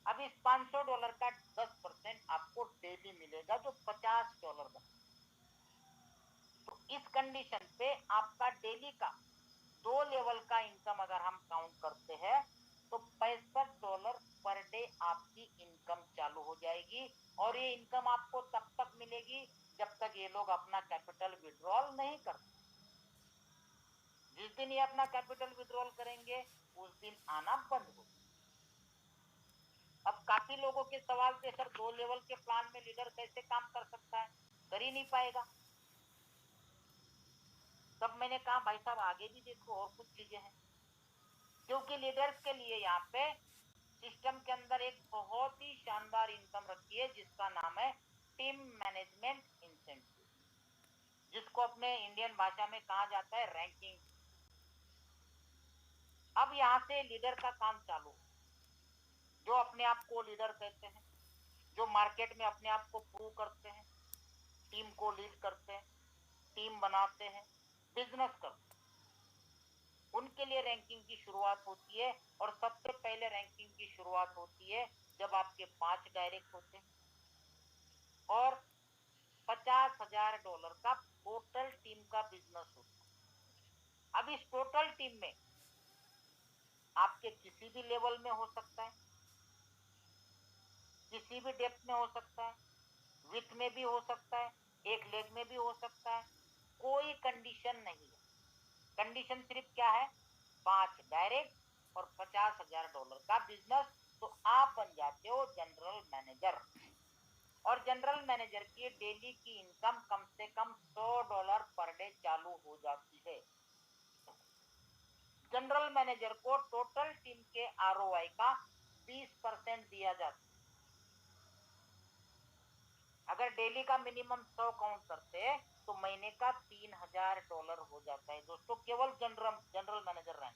अब इस $500 का 10% आपको डेली मिलेगा जो $50 बना। तो इस कंडीशन पे आपका डेली का 2 लेवल का इनकम अगर हम काउंट करते हैं तो $65 पर डे आपकी इनकम चालू हो जाएगी। और ये इनकम आपको तब तक मिलेगी जब तक ये लोग अपना कैपिटल विड्रॉल नहीं करते। जिस दिन ये अपना कैपिटल विड्रॉल करेंगे उस दिन आना बंद हो। अब काफी लोगों के सवाल थे, सर 2 लेवल के प्लान में लीडर कैसे काम कर सकता है? कर ही नहीं पाएगा। तब मैंने कहा भाई साहब आगे भी देखो और कुछ चीजें हैं, क्योंकि लीडर्स के लिए यहाँ पे सिस्टम के अंदर एक बहुत ही शानदार इनकम रखी है जिसका नाम है टीम मैनेजमेंट इंसेंटिव, जिसको अपने इंडियन भाषा में कहा जाता है रैंकिंग। अब यहाँ से लीडर का काम चालू, जो अपने आप को लीडर कहते हैं, जो मार्केट में अपने आप को प्रूव करते हैं, टीम को लीड करते हैं, टीम बनाते हैं, बिजनेस करते हैं, उनके लिए रैंकिंग की शुरुआत होती है। और सबसे पहले रैंकिंग की शुरुआत होती है जब आपके 5 डायरेक्ट होते हैं और $50,000 का टोटल टीम का बिजनेस होता है। अब इस टोटल टीम में आपके किसी भी लेवल में हो सकता है, किसी भी डेप्थ में हो सकता है, विथ में भी हो सकता है, एक लेग में भी हो सकता है, कोई कंडीशन नहीं है। कंडीशन सिर्फ क्या है? 5 डायरेक्ट और $50,000 का बिजनेस। तो आप बन जाते हो जनरल मैनेजर। और जनरल मैनेजर की डेली की इनकम कम से कम $100 पर डे चालू हो जाती है। जनरल मैनेजर को टोटल टीम के आरओआई का 20% दिया जाता है। अगर डेली का मिनिमम 100 काउंट करते हैं तो महीने का $3,000 हो जाता है दोस्तों, केवल general manager rank.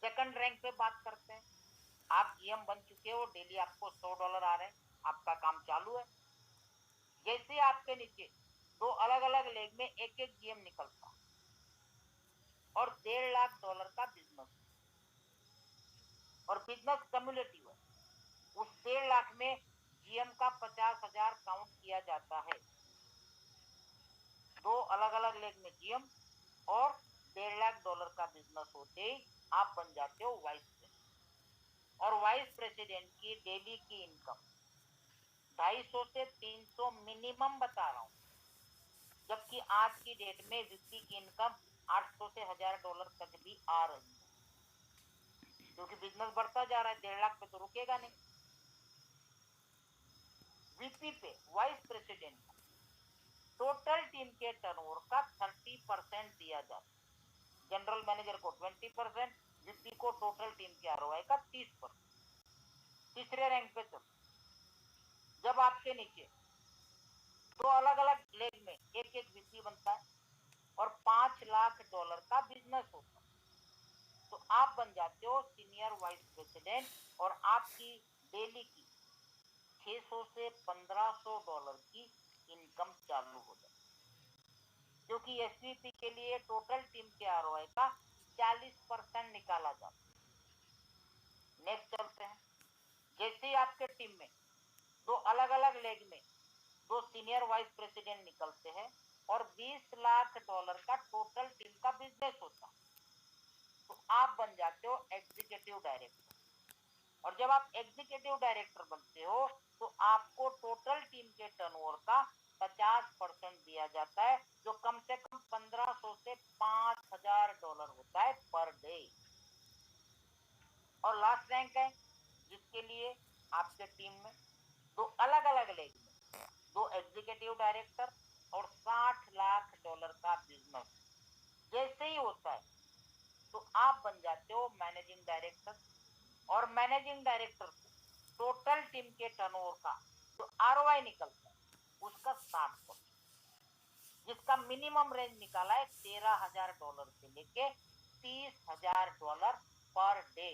Second rank पे बात करते हैं। आप जीएम बन चुके हो, डेली आपको $100 आ रहे हैं, आपका काम चालू है। जैसे आपके नीचे 2 अलग अलग लेग में एक एक जीएम निकलता और $1.5 लाख का बिजनेस, और बिजनेस कम्युलेटिव है। उस 1.5 लाख में जीएम का 50,000 काउंट किया जाता है। 2 अलग अलग लेग में जीएम और $1.5 लाख का बिजनेस होते ही आप बन जाते हो वाइस प्रेसिडेंट। और वाइस प्रेसिडेंट की डेली की इनकम 250 से 300 मिनिमम बता रहा हूं, जबकि आज की डेट में वीपी की इनकम 800 से $1,000 तक भी आ रही है, क्योंकि बिजनेस बढ़ता जा रहा है। 1.5 लाख पे तो रुकेगा नहीं। वीपी पे वाइस प्रेसिडेंट टोटल टीम के टर्नओवर का 30% दिया जाता है। जनरल मैनेजर को 20%, जीपी को टोटल टीम के आरओआई का 30%, तीसरे रैंक पे चल। जब आपके नीचे दो अलग अलग लेग में एक एक वीपी बनता है और $5 लाख का बिजनेस होता है, तो आप बन जाते हो सीनियर वाइस प्रेसिडेंट और आपकी डेली की $600 से $1500 की इनकम चालू हो जाती है, क्योंकि एसवीपी के लिए टोटल टीम के आरओआई का 40% निकाला जाता है। नेक्स्ट चलते हैं। जैसे ही आपके टीम में दो अलग अलग लेग में दो सीनियर वाइस प्रेसिडेंट निकलते हैं और $20 लाख का टोटल टीम का बिजनेस होता है, तो आप बन जाते हो एग्जीक्यूटिव डायरेक्टर। और जब आप एग्जीक्यूटिव डायरेक्टर बनते हो तो आपको टोटल टीम के टर्नओवर का 50% दिया जाता है, जो कम से कम $1500 से $5000 होता है पर डे। और लास्ट रैंक है जिसके लिए आपके टीम में दो अलग अलग लेग में दो एग्जीक्यूटिव डायरेक्टर और $60 लाख का बिजनेस जैसे ही होता है तो आप बन जाते हो मैनेजिंग डायरेक्टर। और मैनेजिंग डायरेक्टर को टोटल टीम के टर्नओवर का जो आरओआई निकलता है उसका 60%, जिसका मिनिमम रेंज निकाला है $13,000 से लेके $30,000 पर डे।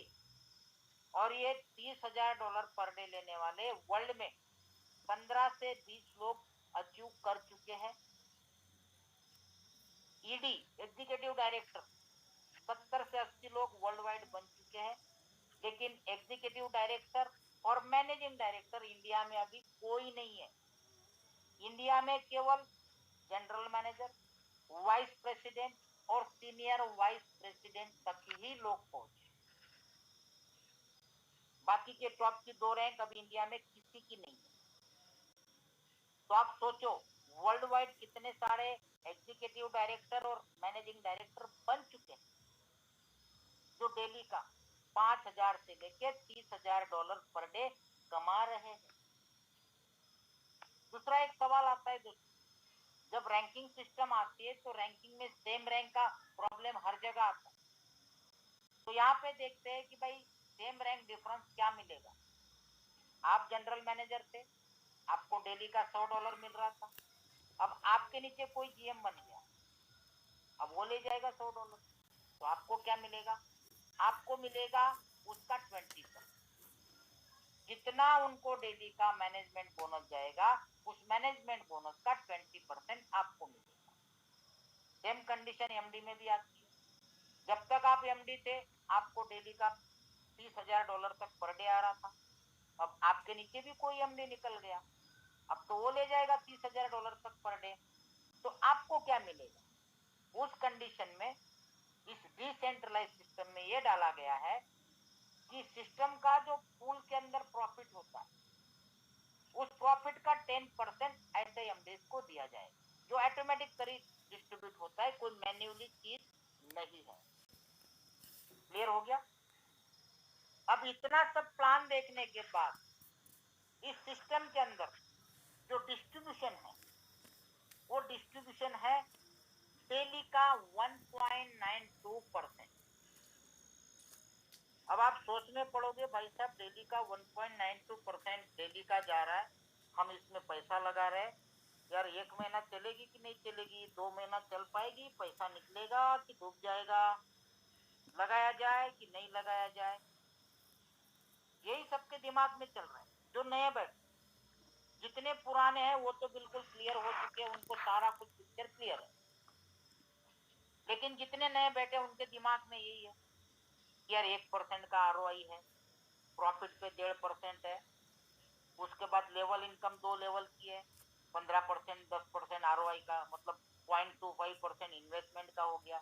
और ये $30,000 पर डे लेने वाले वर्ल्ड में 15 से 20 लोग अचीव कर चुके हैं। ईडी एग्जीक्यूटिव डायरेक्टर 70 से 80 लोग वर्ल्ड वाइड बन चुके हैं, लेकिन एग्जीक्यूटिव डायरेक्टर और मैनेजिंग डायरेक्टर इंडिया में अभी कोई नहीं है। इंडिया में केवल जनरल मैनेजर, वाइस प्रेसिडेंट और सीनियर वाइस प्रेसिडेंट तक ही लोग पहुंचे। बाकी के टॉप की दो रैंक अभी इंडिया में किसी की नहीं है। तो आप सोचो वर्ल्ड वाइड कितने सारे एग्जीक्यूटिव डायरेक्टर और मैनेजिंग डायरेक्टर बन चुके हैं जो डेली का 5,000 से लेके $30,000 पर डे कमा रहे हैं। दूसरा एक सवाल आता है दोस्तों, जब रैंकिंग सिस्टम आती है तो रैंकिंग में सेम रैंक का प्रॉब्लम हर जगह आता है। तो यहाँ पे देखते हैं कि भाई सेम रैंक डिफरेंस क्या मिलेगा। आप जनरल मैनेजर थे, आपको डेली का $100 मिल रहा था। अब आपके नीचे कोई जीएम बन गया, अब वो ले जाएगा $100, तो आपको क्या मिलेगा? आपको मिलेगा उसका 20%। जितना उनको डेली का मैनेजमेंट बोनस जाएगा उस मैनेजमेंट बोनस का 20% आपको मिलेगा। सेम कंडीशन एमडी में भी आती है। जब तक आप एमडी थे आपको डेली का $30,000 तक पर डे आ रहा था। अब आपके नीचे भी कोई एमडी निकल गया, अब तो वो ले जाएगा $30,000 तक पर डे। तो आपको क्या मिलेगा? उस कंडीशन में इस डिसेंट्रलाइज सिस्टम में ये डाला गया है कि सिस्टम का जो पूल के अंदर प्रॉफिट होता है उस प्रॉफिट का 10% ऐसे एमडीज को दिया जाएगा, जो ऑटोमेटिक तरीके डिस्ट्रीब्यूट होता है, कोई मैन्युअली चीज नहीं है। क्लियर हो गया? अब इतना सब प्लान देखने के बाद इस सिस्टम के अंदर जो डिस्ट्रीब्यूशन है वो डिस्ट्रीब्यूशन है डेली का 1.92%। अब आप सोचने पड़ोगे भाई साहब डेली का 1.92% डेली का जा रहा है, हम इसमें पैसा लगा रहे हैं, यार 1 महीना चलेगी कि नहीं चलेगी, 2 महीना चल पाएगी, पैसा निकलेगा कि डूब जाएगा, लगाया जाए कि नहीं लगाया जाए, यही सबके दिमाग में चल रहा है। जो नए बैठे, जितने पुराने हैं वो तो बिल्कुल क्लियर हो चुके हैं, उनको सारा कुछ पिक्चर क्लियर है। लेकिन जितने नए बैठे उनके दिमाग में यही है यार 1% का आरओआई है, प्रॉफिट पे 1.5% है, उसके बाद लेवल इनकम 2 लेवल की है, 15% 10% आरओआई का, मतलब 0.25% इन्वेस्टमेंट का हो गया,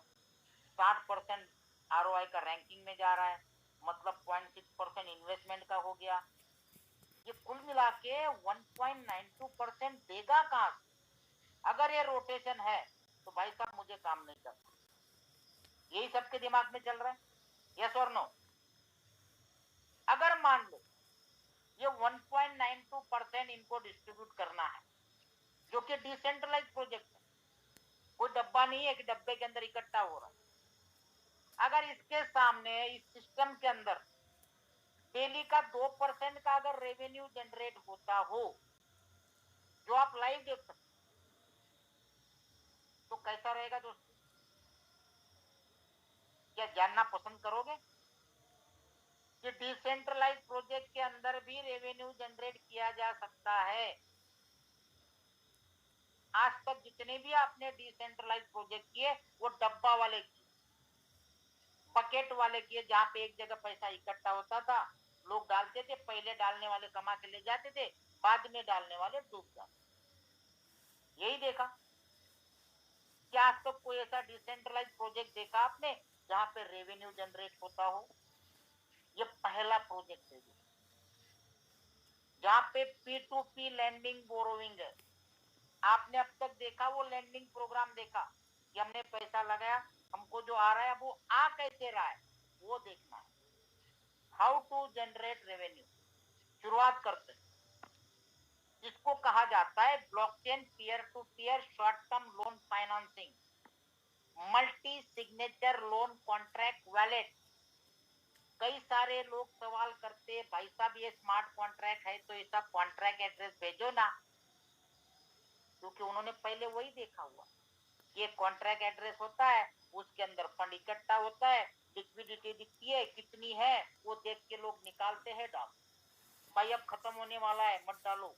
60% आरओआई का रैंकिंग में जा रहा है, मतलब 0.6% इन्वेस्टमेंट का हो गया। ये कुल मिला के 1.92% देगा कहां से? अगर ये रोटेशन है तो भाई साहब मुझे काम नहीं करना। यही सबके दिमाग में चल रहा है, यस और नो? अगर मान लो ये 1.92% इनको डिस्ट्रीब्यूट करना है, जो कि डिसेंट्रलाइज प्रोजेक्ट है, कोई डब्बा नहीं है कि डब्बे के अंदर इकट्ठा हो रहा है, अगर इसके सामने इस सिस्टम के अंदर डेली का 2% का अगर रेवेन्यू जनरेट होता हो, जो आप लाइव देख सकते, तो कैसा रहेगा दोस्तों? क्या जानना पसंद करोगे कि डिसेंट्रलाइज प्रोजेक्ट के अंदर भी रेवेन्यू जनरेट किया जा सकता है? आज तक जितने भी आपने डिसेंट्रलाइज प्रोजेक्ट किए वो डब्बा वाले किए, बकेट वाले किए, जहां पे एक जगह पैसा इकट्ठा होता था, लोग डालते थे, पहले डालने वाले कमा के ले जाते थे, बाद में डालने वाले डूब जाते। यही देखा। क्या आज तक कोई ऐसा डिसेंट्रलाइज प्रोजेक्ट देखा आपने जहां पे रेवेन्यू जनरेट होता हो? ये पहला प्रोजेक्ट है जहां पे P2P लैंडिंग बोरोइंग है। आपने अब तक देखा वो लैंडिंग प्रोग्राम देखा कि हमने पैसा लगाया, हमको जो आ रहा है वो आ कैसे रहा है, वो देखना है। हाउ टू जनरेट रेवेन्यू, शुरुआत करते हैं। इसको कहा जाता है blockchain peer to peer short term loan financing, multi signature loan contract wallet. कई सारे लोग सवाल करते, भाई साहब ये स्मार्ट कॉन्ट्रैक्ट है तो इसका कॉन्ट्रैक्ट एड्रेस भेजो ना, क्योंकि उन्होंने पहले वही देखा हुआ। ये कॉन्ट्रैक्ट एड्रेस होता है, उसके अंदर फंड इकट्ठा होता है, लिक्विडिटी दिखती है कितनी है, वो देख के लोग निकालते हैं, डाल, भाई अब खत्म होने वाला है मत डालो।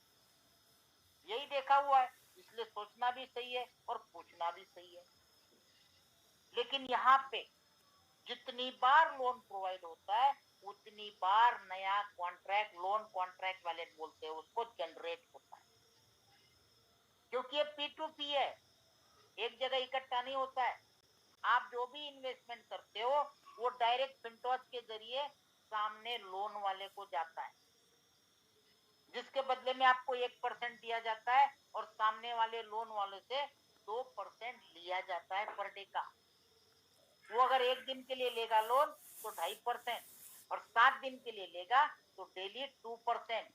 यही देखा हुआ है, इसलिए सोचना भी सही है और पूछना भी सही है। लेकिन यहाँ पे जितनी बार लोन प्रोवाइड होता है उतनी बार नया कॉन्ट्रैक्ट, लोन कॉन्ट्रैक्ट वैलेट बोलते हैं उसको, जनरेट होता है। क्योंकि ये P2P है, एक जगह इकट्ठा नहीं होता है। आप जो भी इन्वेस्टमेंट करते हो वो डायरेक्ट फिनटॉस के जरिए सामने लोन वाले को जाता है, जिसके बदले में आपको 1% दिया जाता है और सामने वाले लोन वाले से 2% लिया जाता है पर डे का। वो अगर एक दिन के लिए लेगा लोन तो 2.5%, और 7 दिन के लिए लेगा तो डेली 2%।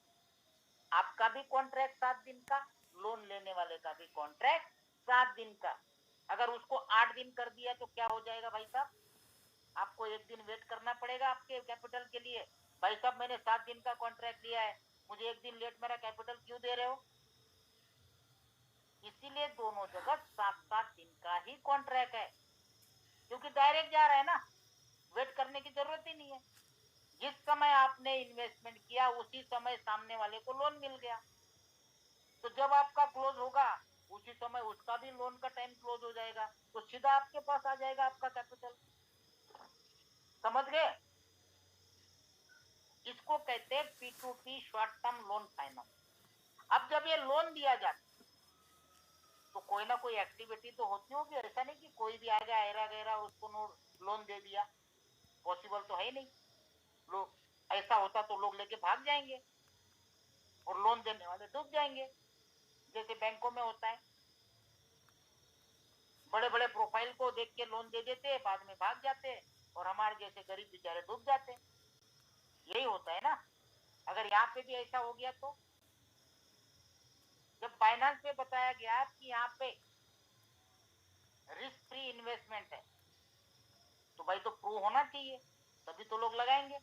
आपका भी कॉन्ट्रैक्ट 7 दिन का, लोन लेने वाले का भी कॉन्ट्रैक्ट 7 दिन का। अगर उसको 8 दिन कर दिया तो क्या हो जाएगा भाई साहब? आपको एक दिन वेट करना पड़ेगा आपके कैपिटल के लिए। भाई साहब मैंने 7 दिन का कॉन्ट्रैक्ट लिया है, मुझे एक दिन लेट मेरा कैपिटल क्यों दे रहे हो? इसीलिए दोनों जगह 7-7 दिन का ही कॉन्ट्रैक्ट है, क्योंकि डायरेक्ट जा रहा है ना, वेट करने की जरूरत ही नहीं है। जिस समय आपने इन्वेस्टमेंट किया उसी समय सामने वाले को लोन मिल गया, तो जब आपका क्लोज होगा उसी समय उसका भी लोन का टाइम क्लोज हो जाएगा, तो सीधा आपके पास आ जाएगा आपका कैपिटल। समझ गए? इसको कहते हैं P2P short term loan finance. अब जब ये लोन दिया जाता तो कोई ना कोई एक्टिविटी तो होती होगी, ऐसा नहीं कि कोई भी आएगा ऐरा गैरा उसको लोन दे दिया, पॉसिबल तो है नहीं। लोग ऐसा होता तो लोग लेके भाग जाएंगे और लोन देने वाले डूब जाएंगे, जैसे बैंकों में होता है। बड़े बड़े प्रोफाइल को देख के लोन दे देते हैं, बाद में भाग जाते हैं और हमारे जैसे गरीब बेचारे डूब जाते हैं। यही होता है ना। अगर यहाँ पे भी ऐसा हो गया तो जब फाइनेंस में बताया गया कि यहाँ पे रिस्क फ्री इन्वेस्टमेंट है, तो भाई तो प्रूव होना चाहिए, तभी तो लोग लगाएंगे।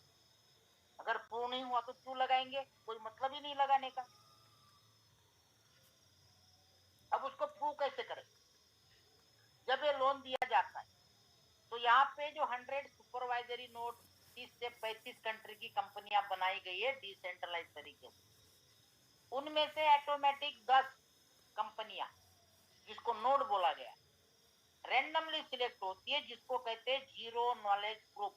अगर प्रूव नहीं हुआ तो क्यों लगाएंगे? कोई मतलब ही नहीं लगाने का। अब उसको प्रूव कैसे करें? जब ये लोन दिया जाता है तो यहाँ पे जो 100 सुपरवाइजरी नोट 30 से 35 कंट्री की कंपनियां बनाई गई है डिसेंट्रलाइज तरीके से, उनमें से ऑटोमेटिक 10 कंपनियां, जिसको नोड बोला गया, रैंडमली सिलेक्ट होती है, जिसको कहते हैं जीरो नॉलेज ग्रुप।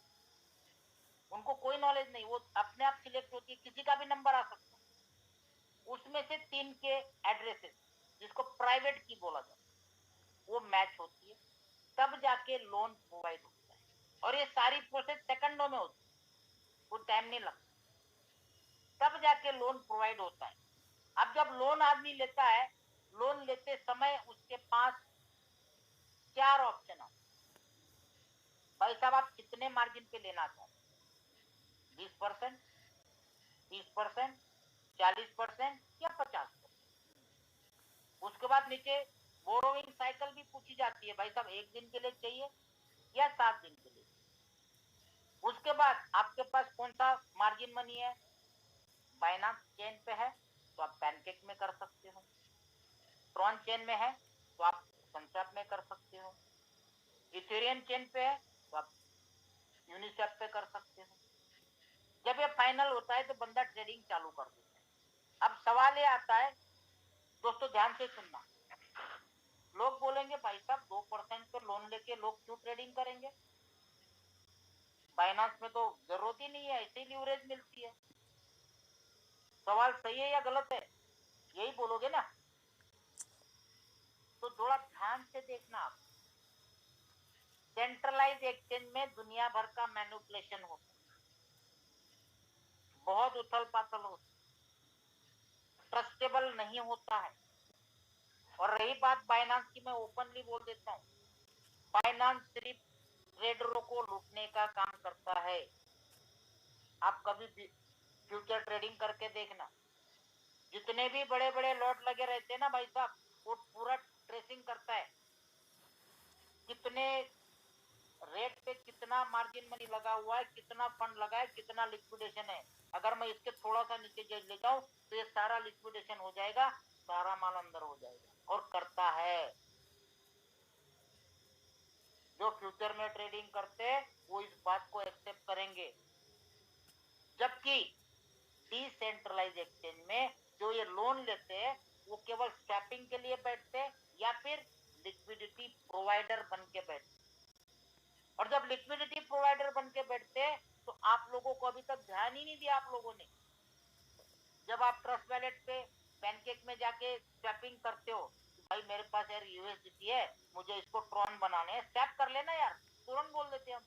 उनको कोई नॉलेज नहीं, वो अपने आप सिलेक्ट होती है, किसी का भी नंबर आ सकता है। उसमें से 3 के एड्रेसेस, जिसको प्राइवेट की बोला जाता है, वो मैच होती है, तब जाके लोन प्रोवाइड होता है। और ये सारी प्रोसेस सेकंडों में होती है, कोई टाइम नहीं लगता, तब जाके लोन प्रोवाइड होता है। अब जब लोन आदमी लेता है, लोन लेते समय उसके पास 4 ऑप्शन है। भाई साहब आप कितने मार्जिन पे लेना चाहते हैं? 20%, 30%, 40% या 50%? उसके बाद नीचे बोरोइंग साइकिल भी पूछी जाती है, भाई साहब 1 दिन के लिए चाहिए या 7 दिन के लिए? उसके बाद आपके पास कौन सा मार्जिन मनी है, बाइनांस चेन पे है तो आप पैनकेक में कर सकते हो, ट्रॉन चेन में है तो आप सनस्वैप में कर सकते हो, इथेरियम चेन पे है तो आप यूनिस्वैप पे कर सकते हो। जब ये फाइनल होता है तो बंदा ट्रेडिंग चालू कर देता है। अब सवाल ये आता है दोस्तों, ध्यान से सुनना, लोग बोलेंगे भाई साहब 2% पे लोन लेके लोग क्यों ट्रेडिंग करेंगे, बाइनांस में तो जरूरत ही नहीं है, ऐसे ही लीवरेज मिलती है। सवाल सही है या गलत है, यही बोलोगे ना? तो थोड़ा ध्यान से देखना आप, सेंट्रलाइज एक्सचेंज में दुनिया भर का मैनिपुलेशन होता है, बहुत उथल पाथल होता है, ट्रस्टेबल नहीं होता है। और रही बात बाइनांस की, मैं ओपनली बोल देता हूँ, बाइनांस सिर्फ ट्रेडरों को लूटने का काम करता है। आप कभी भी फ्यूचर ट्रेडिंग करके देखना, जितने भी बड़े बड़े लॉट लगे रहते हैं ना भाई साहब, वो पूरा ट्रेसिंग करता है कितने रेट पे कितना मार्जिन मनी लगा हुआ है, कितना फंड लगा है, कितना लिक्विडेशन है। अगर मैं इसके थोड़ा सा नीचे ले जाऊं तो ये सारा लिक्विडेशन हो जाएगा, सारा माल अंदर हो जाएगा, और करता है। जो फ्यूचर में ट्रेडिंग करते हैं वो इस बात को एक्सेप्ट करेंगे। जबकि डिसेंट्रलाइज एक्सचेंज में जो ये लोन लेते हैं वो केवल स्वैपिंग के लिए बैठते हैं या फिर लिक्विडिटी प्रोवाइडर बन के बैठते हैं। और जब लिक्विडिटी प्रोवाइडर बन के बैठते हैं तो आप लोगों को अभी तक ध्यान ही नहीं दिया आप लोगों ने। जब आप ट्रस्ट वैलेट पे पैनकेक में जाके स्वैपिंग करते हो, भाई मेरे पास यार यूएसडीटी है, मुझे इसको ट्रॉन बनाने हैं, स्वैप कर लेना यार, तुरंत बोल देते हम।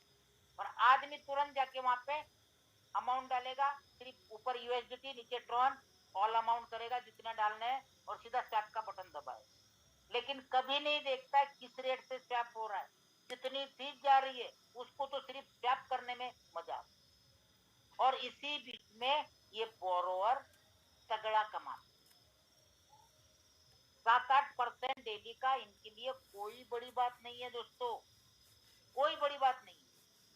और आदमी तुरंत जाके वहां पे अमाउंट डालेगा, सिर्फ ऊपर यूएसडीटी नीचे ट्रॉन, ऑल अमाउंट करेगा जितना डालना है और सीधा स्वैप का बटन दबाएगा। लेकिन कभी नहीं देखता किस रेट से स्वैप हो रहा है, कितनी फीस जा रही है, उसको तो सिर्फ स्वैप करने में मजा। और इसी बीच में ये बोरोवर तगड़ा कमाता, 7-8% डेली का इनके लिए कोई बड़ी बात नहीं है दोस्तों, कोई बड़ी बात नहीं,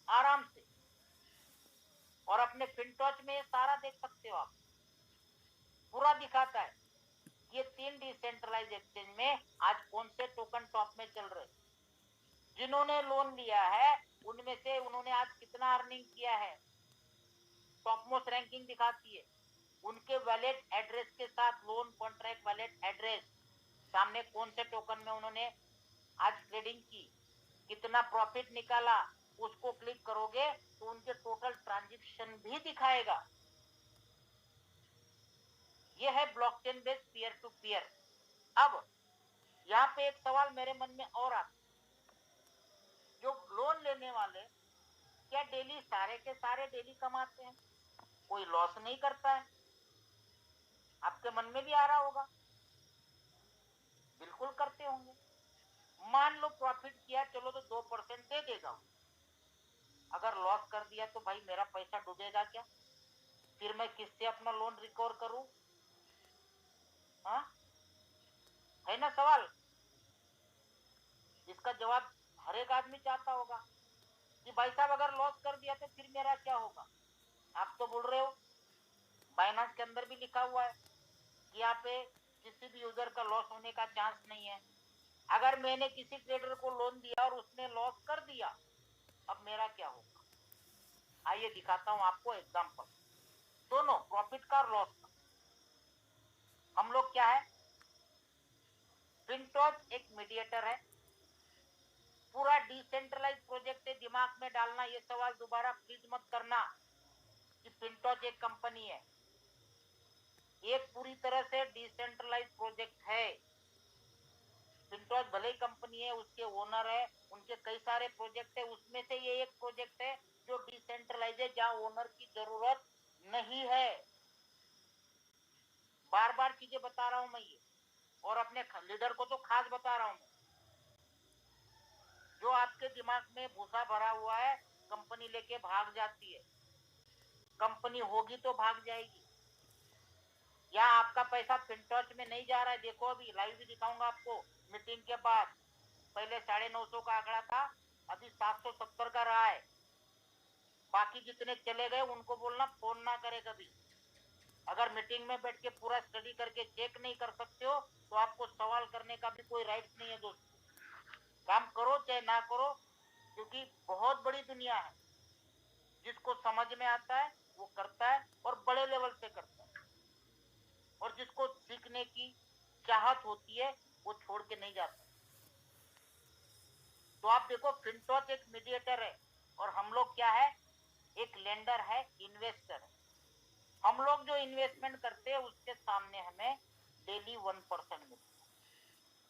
आराम से। और अपने फिनटॉच में ये सारा देख सकते हो आप, पूरा दिखाता है ये 3 डिसेंट्रलाइज एक्सचेंज में आज कौन से टोकन टॉप में चल रहे, जिन्होंने लोन लिया है उनमें से उन्होंने आज कितना अर्निंग किया है, टॉप मोस्ट रैंकिंग दिखाती है। उनके वैलेट एड्रेस के साथ लोन कॉन्ट्रैक्ट वैलेट एड्रेस सामने कौन से टोकन में उन्होंने आज ट्रेडिंग की, कितना प्रॉफिट निकाला, उसको क्लिक करोगे तो उनके टोटल ट्रांजैक्शन भी दिखाएगा। ये है blockchain based peer to peer. अब यहाँ पे एक सवाल मेरे मन में और आता, जो लोन लेने वाले क्या डेली सारे के सारे डेली कमाते हैं, कोई लॉस नहीं करता है? आपके मन में भी आ रहा होगा, बिल्कुल करते होंगे। मान लो प्रॉफिट किया, चलो तो 2% दे देगा, अगर लॉस कर दिया तो भाई मेरा पैसा डूबेगा क्या, फिर मैं किससे अपना लोन रिकवर करूं? हाँ, है ना सवाल, इसका जवाब हर एक आदमी चाहता होगा कि भाई साहब अगर लॉस कर दिया तो फिर मेरा क्या होगा। आप तो बोल रहे हो, बाइनांस के अंदर भी लिखा हुआ है कि यहाँ पे किसी भी यूजर का लॉस होने का चांस नहीं है। अगर मैंने किसी ट्रेडर को लोन दिया और उसने लॉस कर दिया, अब मेरा क्या होगा? आइए दिखाता हूं आपको एग्जांपल, दोनों प्रॉफिट का और लॉस का। हम लोग क्या है, फिनटॉच एक मीडिएटर है, पूरा डिसेंट्रलाइज प्रोजेक्ट है। दिमाग में डालना ये सवाल दोबारा प्लीज मत करना कि फिनटॉच एक कंपनी है, एक पूरी तरह से डिसेंट्रलाइज प्रोजेक्ट है। फिनटॉच भले ही कंपनी है, उसके ओनर है, उनके कई सारे प्रोजेक्ट है, उसमें से ये एक प्रोजेक्ट है जो डिसेंट्रलाइज है, जहां ओनर की जरूरत नहीं है। बार बार चीजें बता रहा हूं मैं ये, और अपने लीडर को तो खास बता रहा हूं मैं। जो आपके दिमाग में भूसा भरा हुआ है, कंपनी लेके भाग जाती है, कंपनी होगी तो भाग जाएगी। यहाँ आपका पैसा फिनटॉच में नहीं जा रहा है, देखो अभी लाइव भी दिखाऊंगा आपको मीटिंग के बाद। पहले 950 का आंकड़ा था, अभी 770 का रहा है। बाकी जितने चले गए उनको बोलना फोन ना करे कभी। अगर मीटिंग में बैठ के पूरा स्टडी करके चेक नहीं कर सकते हो तो आपको सवाल करने का भी कोई राइट नहीं है दोस्तों। काम करो चाहे ना करो, क्योंकि बहुत बड़ी दुनिया है। जिसको समझ में आता है वो करता है और बड़े लेवल पे करता है, और जिसको सीखने की चाहत होती है वो छोड़ के नहीं जाता। तो आप देखो, फिनटॉच एक मीडिएटर है और हम लोग क्या है, एक लेंडर है, इन्वेस्टर है। हम लोग जो इन्वेस्टमेंट करते हैं उसके सामने हमें डेली 1% मिलता है,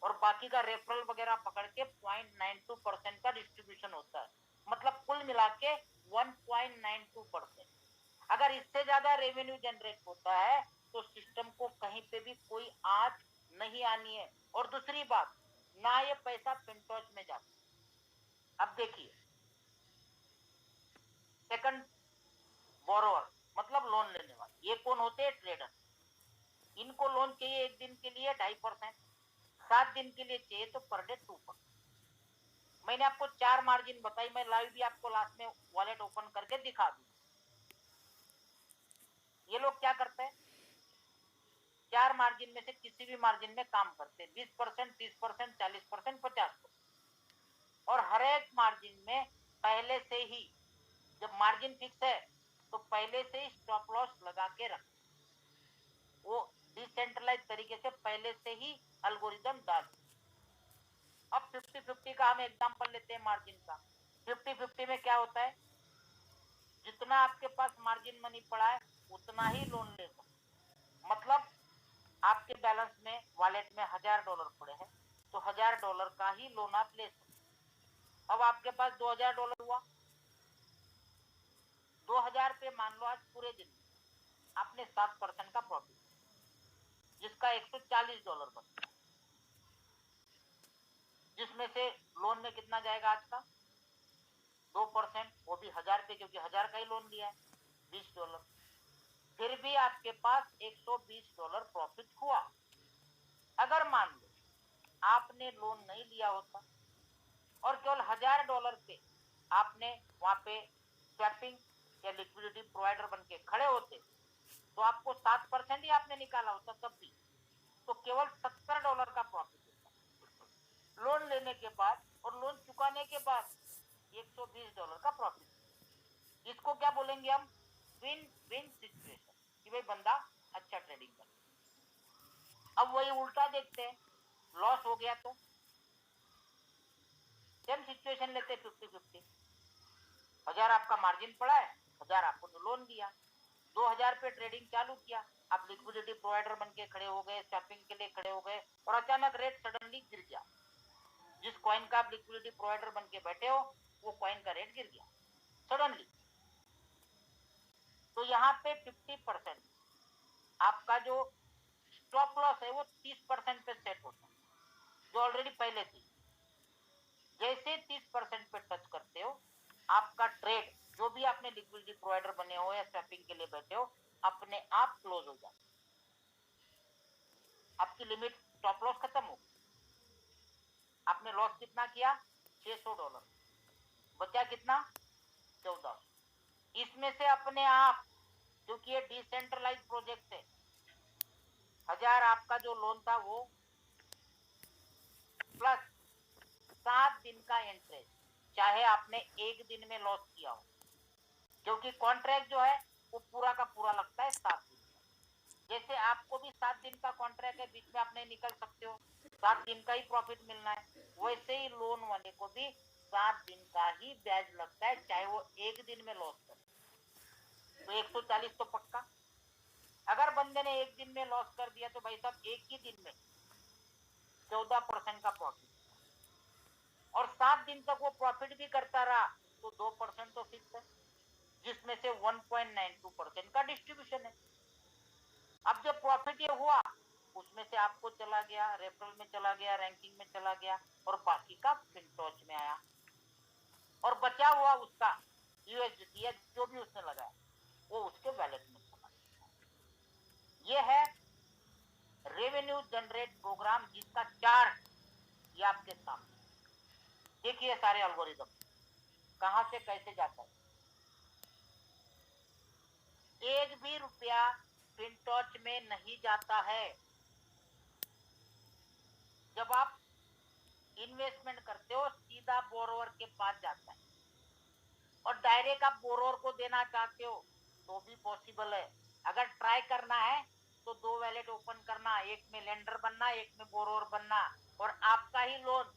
और बाकी का रेफरल वगैरह पकड़ के 0.92% का डिस्ट्रीब्यूशन होता है। मतलब कुल मिला के 1.92%। अगर इससे ज्यादा रेवेन्यू जनरेट होता है तो सिस्टम को कहीं पे भी कोई आंच नहीं आनी है। और दूसरी बात, ना ये पैसा फिनटॉच में जाता। अब देखिए, सेकंड बोरोवर मतलब लोन लेने वाले, ये कौन होते हैं? ट्रेडर। इनको लोन चाहिए एक दिन के लिए 2.5%, 7 दिन के लिए चाहिए तो पर डे 2%। मैंने आपको 4 मार्जिन बताई, मैं लाइव भी आपको लास्ट में वॉलेट ओपन करके दिखा दूं। ये लोग क्या करते हैं, 4 मार्जिन में से किसी भी मार्जिन में काम करते हैं, 20%, 30%, 40%, 50%। और हर एक मार्जिन में पहले से ही, जब मार्जिन फिक्स है तो पहले से ही स्टॉप लॉस लगा के रख, वो डिसेंट्रलाइज तरीके से पहले से ही एल्गोरिदम डाल। अब 50-50 का हम एग्जांपल लेते हैं मार्जिन का। 50-50 में क्या होता है, जितना आपके पास मार्जिन मनी पड़ा है उतना ही लोन ले सकते। मतलब आपके बैलेंस में, वॉलेट में $1000 पड़े हैं तो $1000 का ही लोन आप ले सकते। अब आपके पास $2000 हुआ, 2000 पे मान लो आज पूरे दिन आपने 7% का प्रॉफिट, जिसका $140 बनता है, जिसमें से लोन में कितना जाएगा आज का? 2%, वो भी 1000 पे, क्योंकि 1000 का ही लोन लिया है, $20। फिर भी आपके पास $120 प्रॉफिट हुआ। अगर मान लो आपने लोन नहीं लिया होता और केवल $1000 पे आपने वहां पे स्वैपिंग या लिक्विडिटी प्रोवाइडर बन के खड़े होते तो आपको 7% ही आपने निकाला होता तब भी, तो केवल $70 का प्रॉफिट होता। लोन लेने के बाद और लोन चुकाने के बाद $120 का प्रॉफिट। इसको क्या बोलेंगे हम? विन विन सिचुएशन, कि भाई बंदा अच्छा ट्रेडिंग कर। अब वही उल्टा देखते हैं, लॉस हो गया तो सेम सिचुएशन लेते 50-50। 1000 आपका मार्जिन पड़ा है, 1000 आपको लोन दिया, 2000 पे ट्रेडिंग चालू किया, आप लिक्विडिटी प्रोवाइडर बन के खड़े हो गए, शॉपिंग के लिए खड़े हो गए, और अचानक रेट सडनली गिर गया। जिस कॉइन का आप लिक्विडिटी प्रोवाइडर बन के बैठे हो वो कॉइन का रेट गिर गया सडनली। तो यहाँ पे 50% आपका जो स्टॉप लॉस है वो 30% पे सेट होता है, जो ऑलरेडी पहले थी। जैसे 30% पे टच करते हो, आपका ट्रेड, जो भी आपने लिक्विडिटी प्रोवाइडर बने हो या स्वैपिंग के लिए बैठे हो, अपने आप क्लोज हो जाए। आपकी लिमिट, स्टॉप लॉस खत्म हो। आपने लॉस कितना किया? $600। बचा कितना? 1400। इसमें से अपने आप, क्योंकि ये डिसेंट्रलाइज प्रोजेक्ट है, 1000 आपका जो लोन था वो प्लस 7 दिन का इंटरेस्ट, चाहे आपने एक दिन में लॉस किया हो, क्योंकि कॉन्ट्रैक्ट जो है वो पूरा का पूरा लगता है 7 दिन। जैसे आपको भी 7 दिन का कॉन्ट्रैक्ट है, बीच में आप नहीं निकल सकते हो, 7 दिन का ही प्रॉफिट मिलना है, वैसे ही लोन वाले को भी 7 दिन का ही ब्याज लगता है, चाहे वो एक दिन में लॉस करे। तो 140 तो पक्का। अगर बंदे ने एक दिन में लॉस कर दिया तो भाई साहब एक ही दिन में 14% का प्रॉफिट, और 7 दिन तक वो प्रॉफिट भी करता रहा तो 2% तो फिक्स है, जिसमें से 1.92% का डिस्ट्रीब्यूशन है। अब जब प्रॉफिट ये हुआ, उसमें से आपको चला गया, रेफरल में चला गया, रैंकिंग में चला गया, और बाकी का फिनटॉच में आया, और बचा हुआ उसका यूएसडी या जो भी उसने लगाया वो उसके वैलेट में चला गया। ये है रेवेन्यू जनरेट प्रोग्राम, जिसका चार्ट ये आपके सामने देखिए। सारे एल्गोरिदम कहां से कैसे जाता है। एक भी रुपया फिनटॉच में नहीं जाता है। जब आप इन्वेस्टमेंट करते हो सीधा बोरोवर के पास जाता है, और डायरेक्ट आप बोरोवर को देना चाहते हो तो भी पॉसिबल है। अगर ट्राई करना है तो 2 वैलेट ओपन करना, एक में लेंडर बनना, एक में बोरोवर बनना, और आपका ही लोन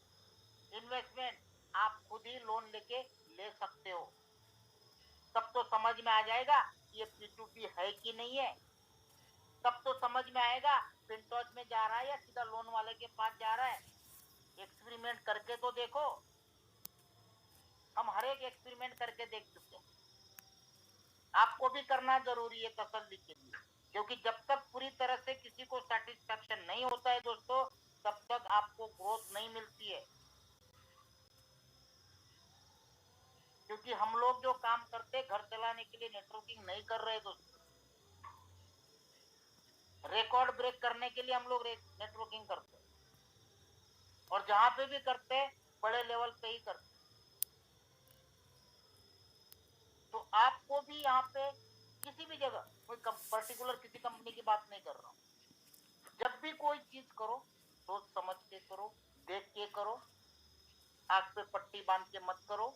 इन्वेस्टमेंट आप खुद ही लोन लेके ले सकते हो। तब तो समझ में आ जाएगा ये P2P है कि नहीं है। तब तो समझ में आएगा फिनटॉच में जा रहा है या सीधा लोन वाले के पास जा रहा है। एक्सपेरिमेंट करके तो देखो, हम हर एक एक्सपेरिमेंट करके देख चुके हैं। आपको भी करना जरूरी है तसल्ली के लिए, क्योंकि जब तक पूरी तरह से किसी को सेटिस्फेक्शन नहीं होता है दोस्तों, तब तक आपको ग्रोथ नहीं मिलती है। क्योंकि हम लोग जो काम करते हैं घर चलाने के लिए नेटवर्किंग नहीं कर रहे दोस्तों। रिकॉर्ड ब्रेक करने के लिए हम लोग नेटवर्किंग करते हैं, और जहां पे भी करते हैं बड़े लेवल पे ही करते हैं। तो आपको भी यहाँ पे किसी भी जगह, कोई पर्टिकुलर किसी कंपनी की बात नहीं कर रहा हूँ, जब भी कोई चीज करो सोच समझ के करो, देख के करो, आंख पे पट्टी बांध के मत करो,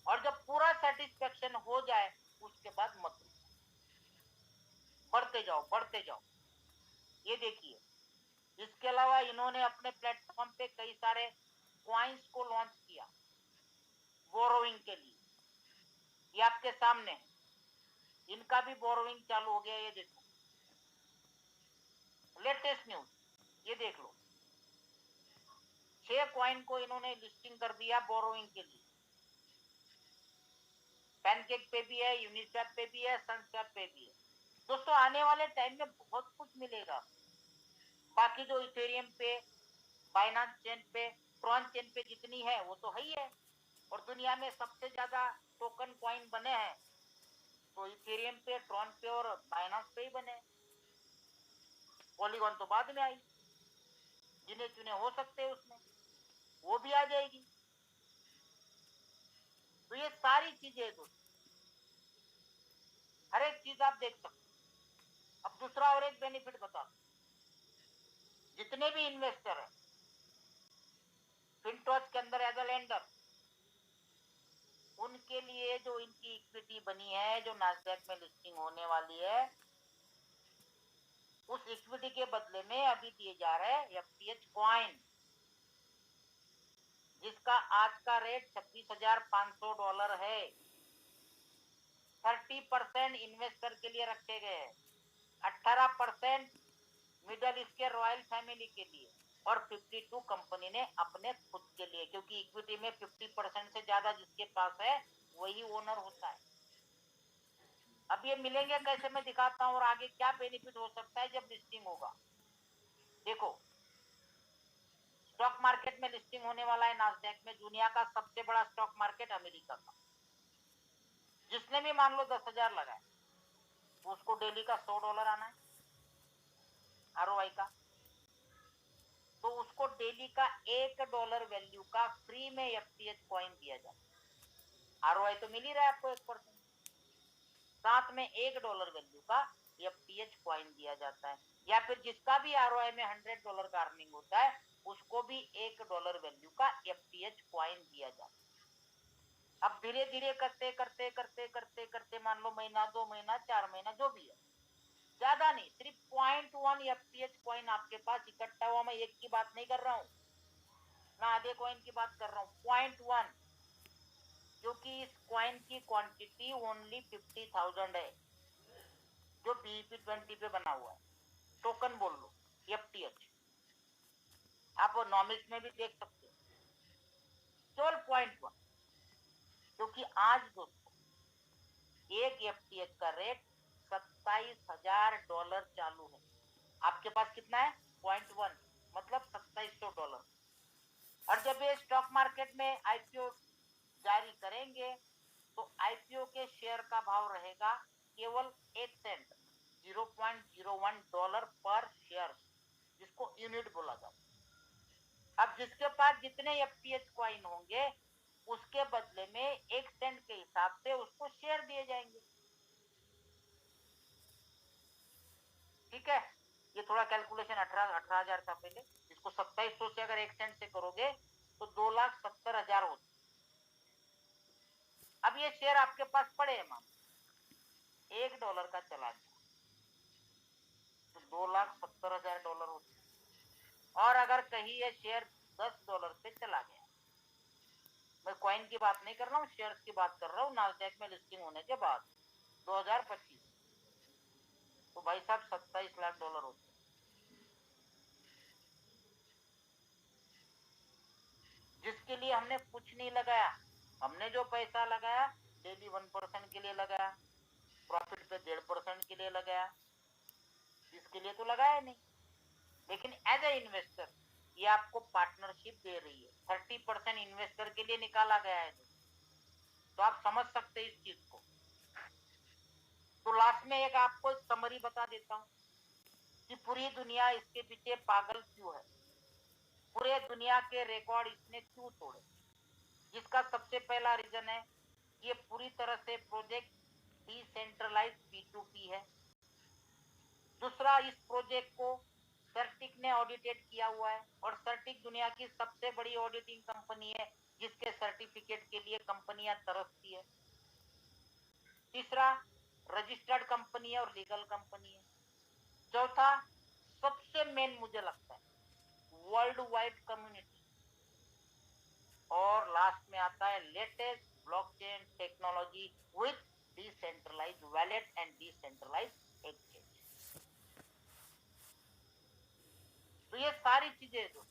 और जब पूरा सेटिस्फेक्शन हो जाए उसके बाद मत रुको। बढ़ते जाओ बढ़ते जाओ। ये देखिए, इसके अलावा इन्होंने अपने प्लेटफॉर्म पे कई सारे क्वाइंस को लॉन्च किया बोरोइंग के लिए। ये आपके सामने है, इनका भी बोरोइंग चालू हो गया। ये देखो लेटेस्ट न्यूज, ये देख लो, 6 क्वाइन को इन्होंने लिस्टिंग कर दिया बोरोइंग के लिए। पैनकेक पे भी है, यूनिस्वैप पे भी है, सनस्वैप पे भी है। दोस्तों आने वाले टाइम में बहुत कुछ मिलेगा। बाकी जो इथेरियम पे, बाइनेंस चेन पे, ट्रॉन चेन पे जितनी है वो तो है ही है, और दुनिया में सबसे ज्यादा टोकन कॉइन बने हैं तो इथेरियम पे, ट्रॉन पे और बाइनेंस पे ही बने। पॉलीगॉन तो बाद में आई, जिन्हें चुने हो सकते हैं उसमें, वो भी आ जाएगी। तो ये सारी चीजें दोस्तों, हर एक चीज आप देख सकते हो। अब दूसरा और एक बेनिफिट बता दो, जितने भी इन्वेस्टर हैं फिनटॉच के अंदर एज अ लेंडर, उनके लिए जो इनकी इक्विटी बनी है, जो नास्डैक में लिस्टिंग होने वाली है, उस इक्विटी के बदले में अभी दिए जा रहे हैं एफटीएच कॉइन, जिसका आज का रेट $26,500 है। 30% इन्वेस्टर के लिए रखे गए हैं, 18% मिडल ईस्ट के रॉयल फैमिली के लिए, और 52 कंपनी ने अपने खुद के लिए, क्योंकि इक्विटी में 50% से ज्यादा जिसके पास है वही ओनर होता है। अब ये मिलेंगे कैसे मैं दिखाता हूँ, और आगे क्या बेनिफिट हो सकता है जब लिस्टिंग होगा। देखो, स्टॉक मार्केट में लिस्टिंग होने वाला है नास्डैक में, दुनिया का सबसे बड़ा स्टॉक मार्केट अमेरिका का। जिसने भी मान लो 10,000 लगाए, उसको डेली का $100 आना है आरओआई का, तो उसको डेली का $1 वैल्यू का फ्री में एफटीएच कॉइन दिया जाता है। आरओआई तो मिल ही रहा है आपको 1%, साथ में $1 वैल्यू का एफटीएच कॉइन दिया जाता है। या फिर जिसका भी आरओआई में $100 का अर्निंग होता है, उसको भी $1 वैल्यू का एफटीएच कॉइन दिया जाता है। अब धीरे धीरे करते करते करते करते करते मान लो महीना, 2 महीना, 4 महीना, जो भी है, ज्यादा नहीं, सिर्फ 0.1 एफटीएच कॉइन आपके पास इकट्ठा हुआ। मैं एक की बात नहीं कर रहा हूँ, ना आधे कॉइन की बात कर रहा हूँ, 0.1, क्योंकि इस कॉइन की क्वांटिटी ओनली 50,000 है, जो BEP20 पे बना हुआ है। टोकन बोल लो, एफटीएच, आप नॉमिक्स में भी देख सकते हो, केवल 0.1। क्योंकि आज दोस्तों एक एफटीएच का रेट $27,000 चालू है। आपके पास कितना है? 0.1, मतलब $2,700। और जब ये स्टॉक मार्केट में आईपीओ जारी करेंगे तो आईपीओ के शेयर का भाव रहेगा केवल 1 सेंट, $0.01 पर शेयर, जिसको यूनिट बोला जाता है। अब जिसके पास जितने एफटीएच कॉइन होंगे, उसके बदले में 1 सेंट के हिसाब से उसको शेयर दिए जाएंगे। ठीक है, ये थोड़ा कैलकुलेशन 18,000 था पहले, इसको 2700 से अगर 1 सेंट से करोगे तो 2,70,000 होते। अब ये शेयर आपके पास पड़े हैं, मान $1 का चला गया तो $2,70,000 होते। और अगर कहीं ये शेयर $10 पे चला गया, मैं कॉइन की बात नहीं कर रहा हूँ, शेयर्स की बात कर रहा हूँ, नास्डैक में लिस्टिंग होने के बाद 2025, तो भाई साहब $27 लाख होते। जिसके लिए हमने कुछ नहीं लगाया, हमने जो पैसा लगाया डेली 1% के लिए लगाया, प्रॉफिट पे 1.5% के लिए लगाया, इसके लिए तो लगाया नहीं। लेकिन एज ए इन्वेस्टर ये आपको पार्टनरशिप दे रही है, 30% इन्वेस्टर के लिए निकाला गया है, तो आप समझ सकते हैं इस चीज को। तो लास्ट में एक आपको समरी बता देता हूं कि पूरी दुनिया इसके पीछे पागल क्यों है, पूरे दुनिया के रिकॉर्ड इसने क्यों तोड़े। जिसका सबसे पहला रीजन है, ये पूरी तरह से प्रोजेक्ट डिसेंट्रलाइज P2P है। दूसरा, इस प्रोजेक्ट को सर्टिक ने ऑडिटेड किया हुआ है, और सर्टिक दुनिया की सबसे बड़ी ऑडिटिंग कंपनी है, जिसके सर्टिफिकेट के लिए कंपनियां तरसती है। तीसरा, रजिस्टर्ड कंपनी है और लीगल कंपनी है। चौथा, सबसे मेन मुझे लगता है, वर्ल्ड वाइड कम्युनिटी। और लास्ट में आता है latest blockchain technology with decentralized wallet and decentralized exchange. तो ये सारी चीजें जो